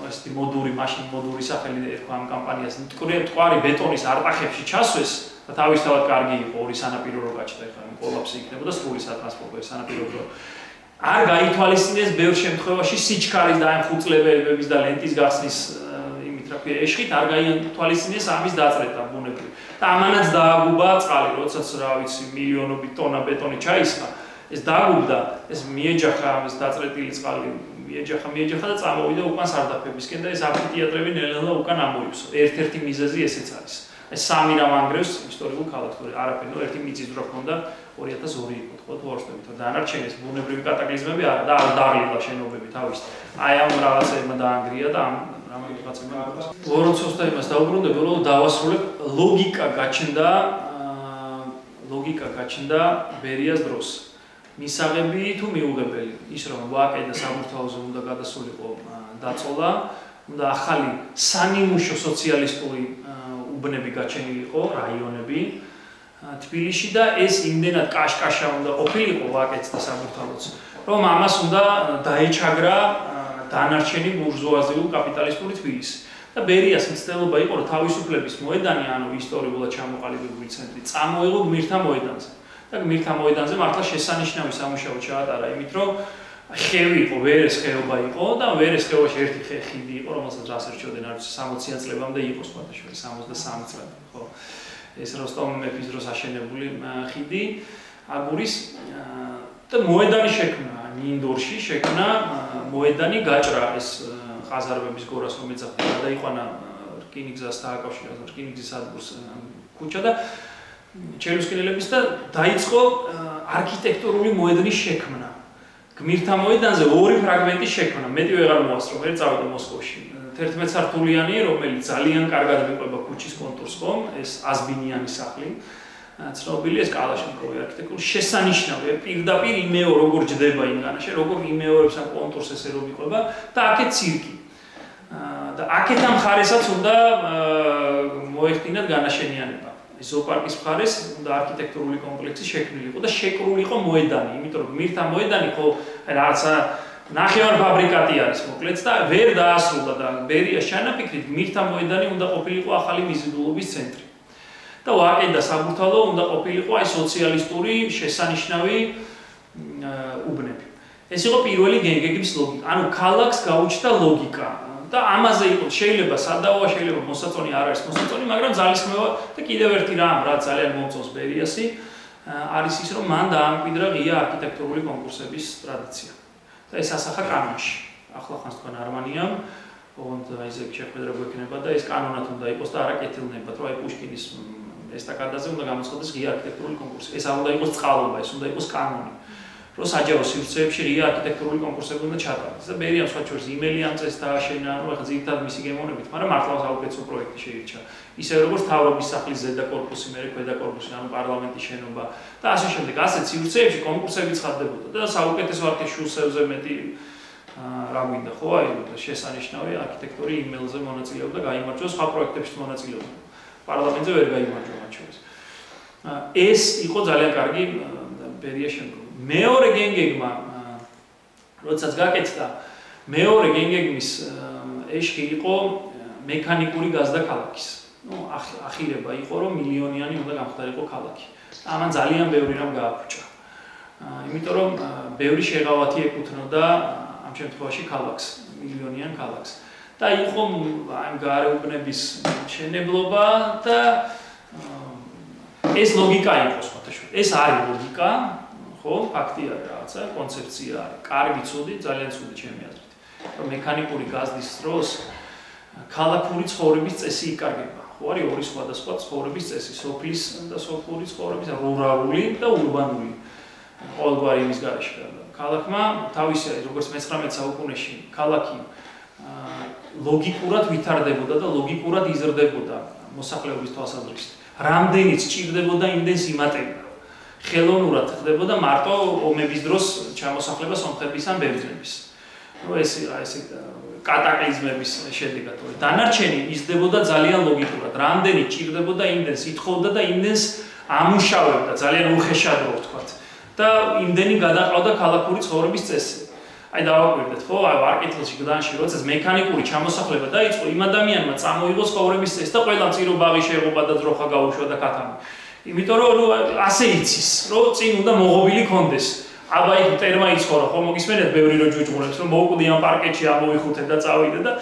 ესეთი მოდური მაშინ მოდური სახელი ერქვა ამ კამპანიას, ტყვარი ბეტონის არტახებში ჩასვეს და თავისთავად კარგი იყო ორი სანაპირო რო გაჩნდა, ეხლა კოლაფსი იქნებოდა სრული სატრანსპორტო სანაპირო არ გაითვალისწინეს ბევრ შემთხვევაში სიჩქარის და ამ ხუწლებების და ლენტის გახსნის იმით რა ქვია ეშხით არ გაითვალისწინეს ამის დაწრეტა ბუნებრივი და ამანაც დააგუბა წყალი როდესაც რა ვიცი მილიონობით ტონა ბეტონი ჩაისხა ეს დააგუბდა ეს მიეჯახა ამის დაწრეტილი წყალი მიეჯახა და წამოვიდა უკან სარდაფებისკენ და ეს ამფითეატრები ნელ-ნელა უკან ამოივსო ერთ-ერთი მიზეზი ესეც არის ეს სამი რამ ანგრევს ისტორიულ ქალაქს არაფერი ნუ ერთი მიწისძვრა ჰქონდა 2002 იყო თქო თუ ორსტებით და დანარჩენის ბუნებრივი კატაკლიზმები არ და არ დაღლილდა შენობები თავის აი ამ რაღაცებმა დაანგრია და ამ რაღაცებმა ვოროცოვსა იმას დაუბრუნდები რომ დავასრულებ ლოგიკა გაჩნდა ბერიას დროს მისაღები თუ მიუღებელი ის რომ ვაკე და საბურთალოზე უნდა გადასულიყო დაწოლა უნდა ახალი სანიმუშო სოციალისტური უბნები გაჩენილიყო რაიონები თბილისში და ეს იმდენად კაშკაშა უნდა ყოფილიყო ვაკეც და საბურთალოც რომ ამას უნდა დაეჩაგრა დანარჩენი ბურჟუაზიული კაპიტალისტური თბილისი და ბერიას მცდელობა იყო, რომ თავისუფლების მოედანი, ანუ ისტორიულად ჩამოყალიბებული ცენტრი, წამოეღო გმირთა მოედანზე. და გმირთა მოედანზე მართლა შესანიშნავი სამუშაო ჩაატარა, იმით რომ ხევი იყო, ვერეს ხეობა იყო და ვერეს ხეობაში ერთი ხიდი იყო, რომელსაც რას ერჩევდნენ, არ ვიცი, 60-იან წლებამდე იყო სხვადასხვა 63 წლამდე, ხო. ეს როსტომ მეფის დროს აშენებული ხიდი აგურის და მოედანი შექმნა, ნინდორში შექმნა მოედანი გაჭრა ეს ყაზარბების გორას რომ ეძახდა და იყვანა რკინიგზას დააკავშირა რკინიგზის სადგურს ქუჩა და ჩერუსკინელების და დაიწყო არქიტექტურული მოედნის შექმნა. გმირთა მოედანზე ორი ფრაგმენტი შექმნა, მეტი ვეღარ მოასწრო, ვერ წავიდა მოსკოვში. 11 სართულიანი, რომელიც ძალიან კარგად მიყვება ქუჩის კონტურს, ხომ? ეს აზბინიანი სახლი. ცნობილი ეს კალაშნიკოვი არქიტექტურული შესანიშნავია, პირდაპირ იმეო როგორ ჯდება ინგანაში, როგორ იმეორებს ამ კონტურს ესე რომ მიყვება და აქეთ ცირკი. და აქეთ ამ ხარესაც უნდა მოეხდინათ განაშენიანება. ეს ზოოპარკის მხარეს უნდა არქიტექტურული კომპლექსი შექმნილი იყო და შეკრული იყო მოედანი, იმიტომ რომ გმირთა მოედანი ხო რაღაცა ნახევარფაბრიკატი არის მოკლედ და ვერ დაასრულა და ბერიას ჩანაფიქრით გმირთა მოედანი უნდა ყოფილიყო ახალი მიზიდულობის ცენტრი. და ვაკენდა საბურთალო უნდა ყოფილიყო აი სოციალისტური შესანიშნავი უბნები. ეს იყო პირველი გენგეგის ლოგიკა. ანუ ქალაქს გაუჩნდა ლოგიკა. და ამაზე იყო შეიძლება სადაოა, შეიძლება მოსაწონი არ არის მოსაწონი, მაგრამ ძალისხმევა და კიდევ ერთი რამ, რაც ძალიან მომწონს ბერიასი, არის ის, რომ მან დაამკვიდრა ღია არქიტექტურული კონკურსების ტრადიცია. და ეს ასახა კანონში. ახლა ხანს თქვენ არმანიამ, ოღონდ ისე შეხვედრა გვექნება და ეს კანონად უნდა იყოს და არა კეთილნებად, რომ აი პუშკინის ესტაკადაზე უნდა გამოცხადდეს ღია არქიტექტურული კონკურსი. ეს არ უნდა იყოს წყალობა, ეს უნდა იყოს კანონი. რომ საჯარო სივრცეებში ღია არქიტექტურული კონკურსები უნდა ჩატარდეს. და ბერიამ სხვა შორის იმელი ამწეს დააშენა, ანუ ახლა ძირითადად მისი გემოვნებით, მაგრამ მართლა საუკეთესო პროექტი შეირჩა. ისე როგორც თავრობის სახლის ზედა კორპუსი, მერე ქვედა კორპუსი, ანუ პარლამენტის შენობა და ასე შემდეგ. ასეთ სივრცეებში კონკურსები ცხადდებოდა და საუკეთესო არქიტექტურაზე მეტი რა მინდა ხო, აი შესანიშნავი არქიტექტორი იმელზე მონაწილეობდა, გაიმარჯვა, სხვა პროექტებში მონაწილეობდა. პარლამენტზე ვერ გაიმარჯვა მათ შორის. ეს იყო ძალიან კარგი ბერია შემდგომ. მეორე გენგეგმა, როდესაც გაკეთდა, მეორე გენგეგმის ეშხი იყო მექანიკური გაზდა ქალაქის. ნუ ახირება იყო, რომ მილიონიანი უნდა გამხდარიყო ქალაქი. ამან ძალიან ბევრი რამ გააფუჭა. იმიტომ რომ ბევრი შეღავათი ეკუთვნოდა ამ შემთხვევაში ქალაქს, მილიონიან ქალაქს. და იყო ამ გარეუბნების მშენებლობა და ეს ლოგიკა იყო სხვათაშორის. ეს არის ლოგიკა, ხო, ფაქტი არის რაღაცა, კონცეფცია არის. კარგი, ცუდი, ძალიან ცუდი ჩემი აზრით. რომ მექანიკური გაზდის დროს ქალაქური ცხოვრების წესი იკარგება. ხო არის ორი სხვადასხვა ცხოვრების წესი, სოფლის და სოფლური ცხოვრების, რურალური და ურბანული. ყოველგვარი იმის გარეშე. ქალაქმა თავისი არის, როგორც მე-19 საუკუნეში, ქალაქი ლოგიკურად ვითარდებოდა და ლოგიკურად იზრდებოდა მოსახლეობის თვალსაზრისით. რამდენიც ჭირდებოდა იმდენს იმატებდა. ხელოვნურად ხდებოდა მარტო ომების დროს ჩამოსახლება სომხების ან ბერძნების. ნუ ეს კატაკლიზმების შედეგად. დანარჩენი იზრდებოდა ძალიან ლოგიკურად. რამდენი ჭირდებოდა იმდენს ითხოვდა და იმდენს ამუშავებდა, ძალიან უხეშად რო ვთქვათ. და იმდენი გადაყავდა ქალაქური ცხოვრების წესი. აი დავაკვირდეთ, ხო, აი არკიტექტურაში გდანში, როდესაც მექანიკური ჩამოსახლება დაიწყო, იმ ადამიანმა წამოიღო ცხოვრების წესი და ყველა მწირო ბაღი შეღობა და ძროხა გაუშვა და ქათამი. იმიტომ რომ ასე იცის, რომ წინ უნდა მოღობილი კონდეს. აბა იქ ტერმა იცხოვრა, ხო მოგისმენთ ბევრი რო ჯუჯღურებს, რომ მოუკვდი ამ პარკეთში ამოიხუთე და წავიდე და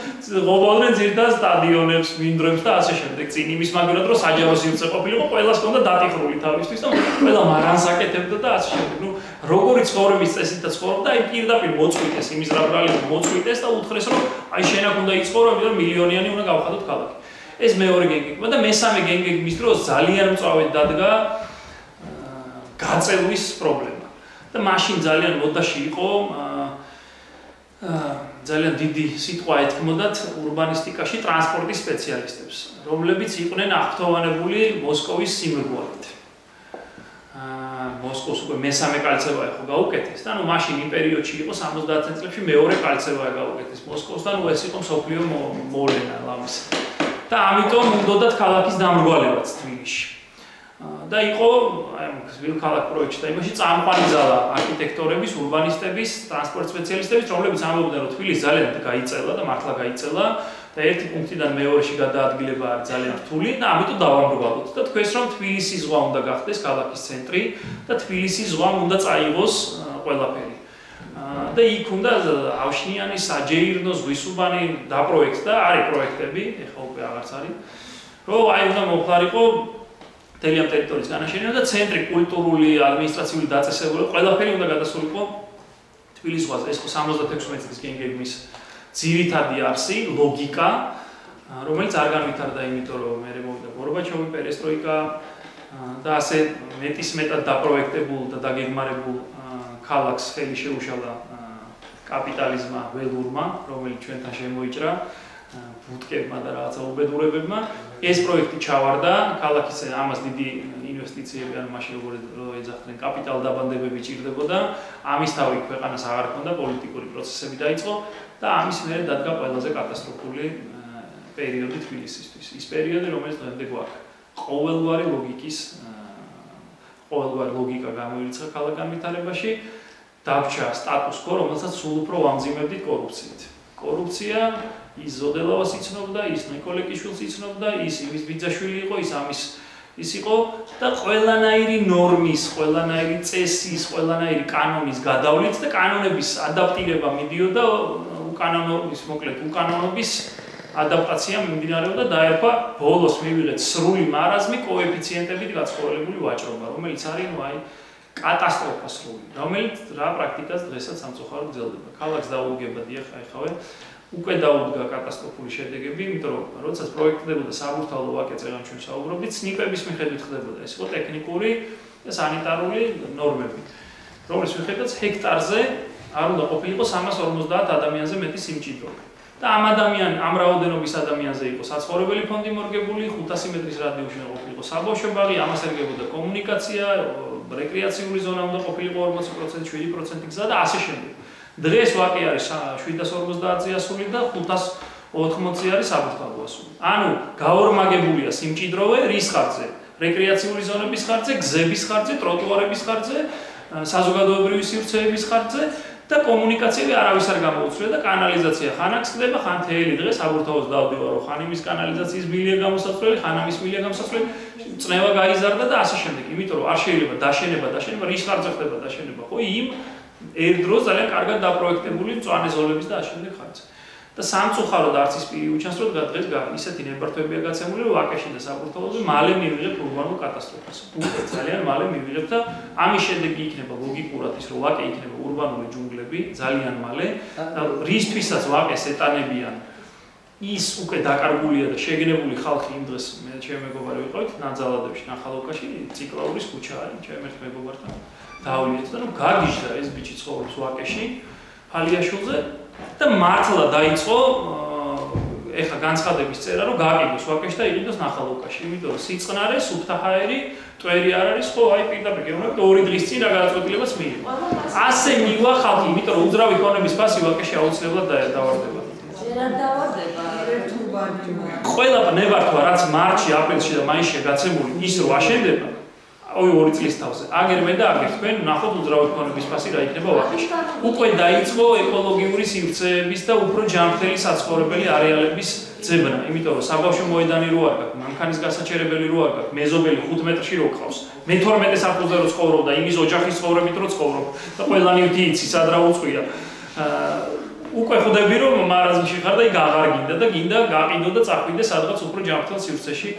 ღობოდნენ ძირითადად სტადიონებს, მინდვრებს და ასე შემდეგ. წინ იმის მაგალითად რომ საჯარო სივრცე ყოფილიყო, ყველას ჰქონდა დატიხრული თავისთვის და ყველა მარანს აკეთებდა და ასე შემდეგ. ნუ როგორი ცხოვრების წესით და ცხოვრობდა, აი პირდაპირ მოწყვიტეს იმის რაბრალები მოწყვიტეს და უთხრეს რომ აი შენ აქ უნდა იცხოვრო, იმიტომ რომ მილიონიანი უნდა გავხადოთ ქალაქი. ეს მეორე გენგეგმა და მესამე გენგეგმის დროს ძალიან მწვავედ დადგა გაწევის პრობლემა. და მაშინ ძალიან მოდაში იყო ძალიან დიდი სიტყვა ეთქმოდათ ურბანისტიკაში ტრანსპორტის სპეციალისტებს, რომლებიც იყვნენ აღფრთოვანებული მოსკოვის სიმრგვალით. მოსკოვს უკვე მესამე კალცევა იყო გაუკეთეს და ნუ მაშინ იმ პერიოდში იყო 70 წლებში მეორე კალცევა გაუკეთეს მოსკოვს და ნუ ეს იყო მსოფლიო მოვლენა ლამის. და ამიტომ უნდათ ქალაქის დამრგვალებაც თბილისში. და იყო აი გზბილ ქალაქ პროექტში და იმაში წამყვანი ძალა არქიტექტორების, ურბანისტების, ტრანსპორტ სპეციალისტების, რომლებიც ამბობდნენ რომ თბილისი ძალიან გაიწელა და მართლა გაიწელა და ერთი პუნქტიდან მეორეში გადაადგილება არის ძალიან რთული და ამიტომ დავამბობთ და თქვენს რომ თბილისის ზღვა უნდა გახდეს ქალაქის ცენტრი და თბილისის ზღვამ უნდა წაიღოს ყველაფერი. და იქ უნდა ავშნიანი, საჯეირნო, ზღვისუბანი დაპროექტდა, არის პროექტები, ეხლა უკვე აღარც არის. რომ აი უნდა მოხლარიყო მთელი ამ ტერიტორიის განაშენიანება და ცენტრი კულტურული, ადმინისტრაციული დაწესებულება, ყველაფერი უნდა გადასულიყო თბილისის ზღვაზე. ეს ხო 76 მეტრის გენგეგმის ძირითადი არსი, ლოგიკა, რომელიც არ განვითარდა იმიტომ, რომ მე მოვიდა გორბაჩოვი, პერესტროიკა და ასე მეტისმეტად დაპროექტებულ და დაგეგმარებულ ქალაქს ხელი შეუშალა კაპიტალიზმმა ველურმა, რომელიც ჩვენთან შემოიჭრა ბუტკებმა და რაღაცა უბედურებებმა. ეს პროექტი ჩავარდა, ქალაქის ამას დიდი ინვესტიციები ან მაშინ როგორ ეძახდნენ, კაპიტალ დაბანდებები ჭირდებოდა. ამისთავი ქვეყანას აღარ ჰქონდა, პოლიტიკური პროცესები დაიწყო და ამის მერე დადგა ყველაზე კატასტროფული პერიოდი თბილისისთვის. ის პერიოდი, რომელიც დღემდე გვაქვს. ყოველგვარი ლოგიკა გამოირიცხა ქალაქ განვითარებაში, დარჩა სტატუს კო, რომელსაც სულ უფრო ვამძიმებდით კორუფციით. კორუფცია ის ზოდელავას იცნობდა, ის ნიკოლეკიშვილს იცნობდა, ის იმის ბიძაშვილი იყო, ის იყო და ყველანაირი ნორმის, ყველანაირი წესის, ყველანაირი კანონის გადავლით და კანონების ადაპტირება მიდიოდა უკანონობის ადაპტაცია მიმდინარეობდა და დაერქვა ბოლოს მივიღეთ სრული მარაზმი კოეფიციენტებით გაცხოველებული ვაჭრობა, რომელიც არის კატასტროფა სრული, რომელიც რა პრაქტიკას დღესაც სამწუხაროდ გრძელდება. ქალაქს დაუდგება დიახ, ახავე უკვე დაუდგა კატასტროფული შედეგები, იმიტომ რომ როდესაც პროექტდებოდა საბურთალო ვაკე წეგან ჩვენ საუბრობდით, სნიპების მიხედვით ხდებოდა. ეს იყო ტექნიკური და სანიტარული ნორმები, რომლის მიხედვითაც ჰექტარზე არ უნდა ყოფილიყო 350 ადამიანზე მეტი სიმჭიდროვე. და ამ რაოდენობის ადამიანზე იყო საცხოვრებელი ფონდი მორგებული, 500 მეტრის რადიუსში უნდა ყოფილიყო საბავშვო ბაღი, ამას ერგებოდა კომუნიკაცია, რეკრეაციული ზონა უნდა ყოფილიყო 40%, 7% გზა და ასე შემდეგ. დღეს ვაკე არის 750-ზე ასული და 580-ზე არის საბურთალო ასული. ანუ გაორმაგებულია სიმჭიდროვე რის ხარჯზე? რეკრეაციული ზონების ხარჯზე, გზების ხარჯზე, ტროტუარების ხარჯზე, საზოგადოებრივი სივრცეების ხარჯზე და კომუნიკაციები არავის არ გამოუცვლია და კანალიზაცია ხან აქ ხდება, ხან თელი დღე საბურთალოს დავდივარ, რომ ხან იმის კანალიზაციის მილია გამოსაცვლელი, ხან ამის მილია გამოსაცვლელი, წნევა გაიზარდა და ასე შემდეგ. იმიტომ რომ არ შეიძლება დაშენება, რის ხარჯზე ხდება დაშენება, ხო, იმ ერთ დროს ძალიან კარგად დაპროექტებული მწვანე ზოლების და ასე შემდეგ ხარჯზე. და სამწუხაროდ არც ის პირი უჩანს, რომ დღეს ისეთი ნებართვებია გაცემული, რომ ვაკეში და საბურთალოზე მალე მივიღებთ ურბანულ კატასტროფას. ძალიან მალე მივიღებთ და ამის შედეგი იქნება ლოგიკურად ის, რომ ვაკე იქნება ურბანული ჯუნგლები ძალიან მალე და რისთვისაც ვაკეს ეტანებიან ის უკვე დაკარგულია და შეგნებული ხალხი იმ დღეს მე ჩემი მეგობარი ვიყავით ნაძალადებში, ნახალოვკაში, ციკლაურის ქუჩა არის, ჩემ ერთ მეგობართან დავიეთ და გაგიჟდა ეს ბიჭი ცხოვრობს ვაკეში, ფალიაშვილზე და მართლა დაიწყო ეხა განცხადების წერა, რომ გაყიდოს ვაკეში და იყიდოს ნახალოვკაში, იმიტომ რომ სიწყნარე, სუფთაჰაერი, ტვერი არ არის, ხო, აი პირდაპირ გეუბნებით 2 დღის წინ რა გადაწყვეტილებას მიიღო. ასე მივა ხალხი, იმიტომ რომ უძრავი ქონების ფასი ვაკეში აუცილებლად დავარდება. ჯერ არ დავარდება. ყველა ნებართვა, რაც მარტში, აპრილში და მაისში გაცემული, ის რო აშენდება, 2 წლის თავზე. აგერ მე და აგერ თქვენ ნახოთ უძრავი ქონების ფასი რა იქნება ვაკეში. უკვე დაიწყო ეკოლოგიური სივრცეების და უფრო ჯანმრთელი საცხოვრებელი არეალების ძებნა, იმიტომ რომ საბავშვო მოედანი რო არ გაქვს, მანქანის გასაჩერებელი რო არ გაქვს, მეზობელი 5 მეტრში რო ყავს. მე 12 სართულზე რო ცხოვრობ და იმის ოჯახის ცხოვრებით რო ცხოვრობ და ყველანი იცი სად რა უწყია. უკვე ხვდები რომ მარაზმში ხარ და იქ აღარ გინდა და გინდა გაყიდო და წახვიდე სადღაც უფრო ჯანმრთელ სივრცეში.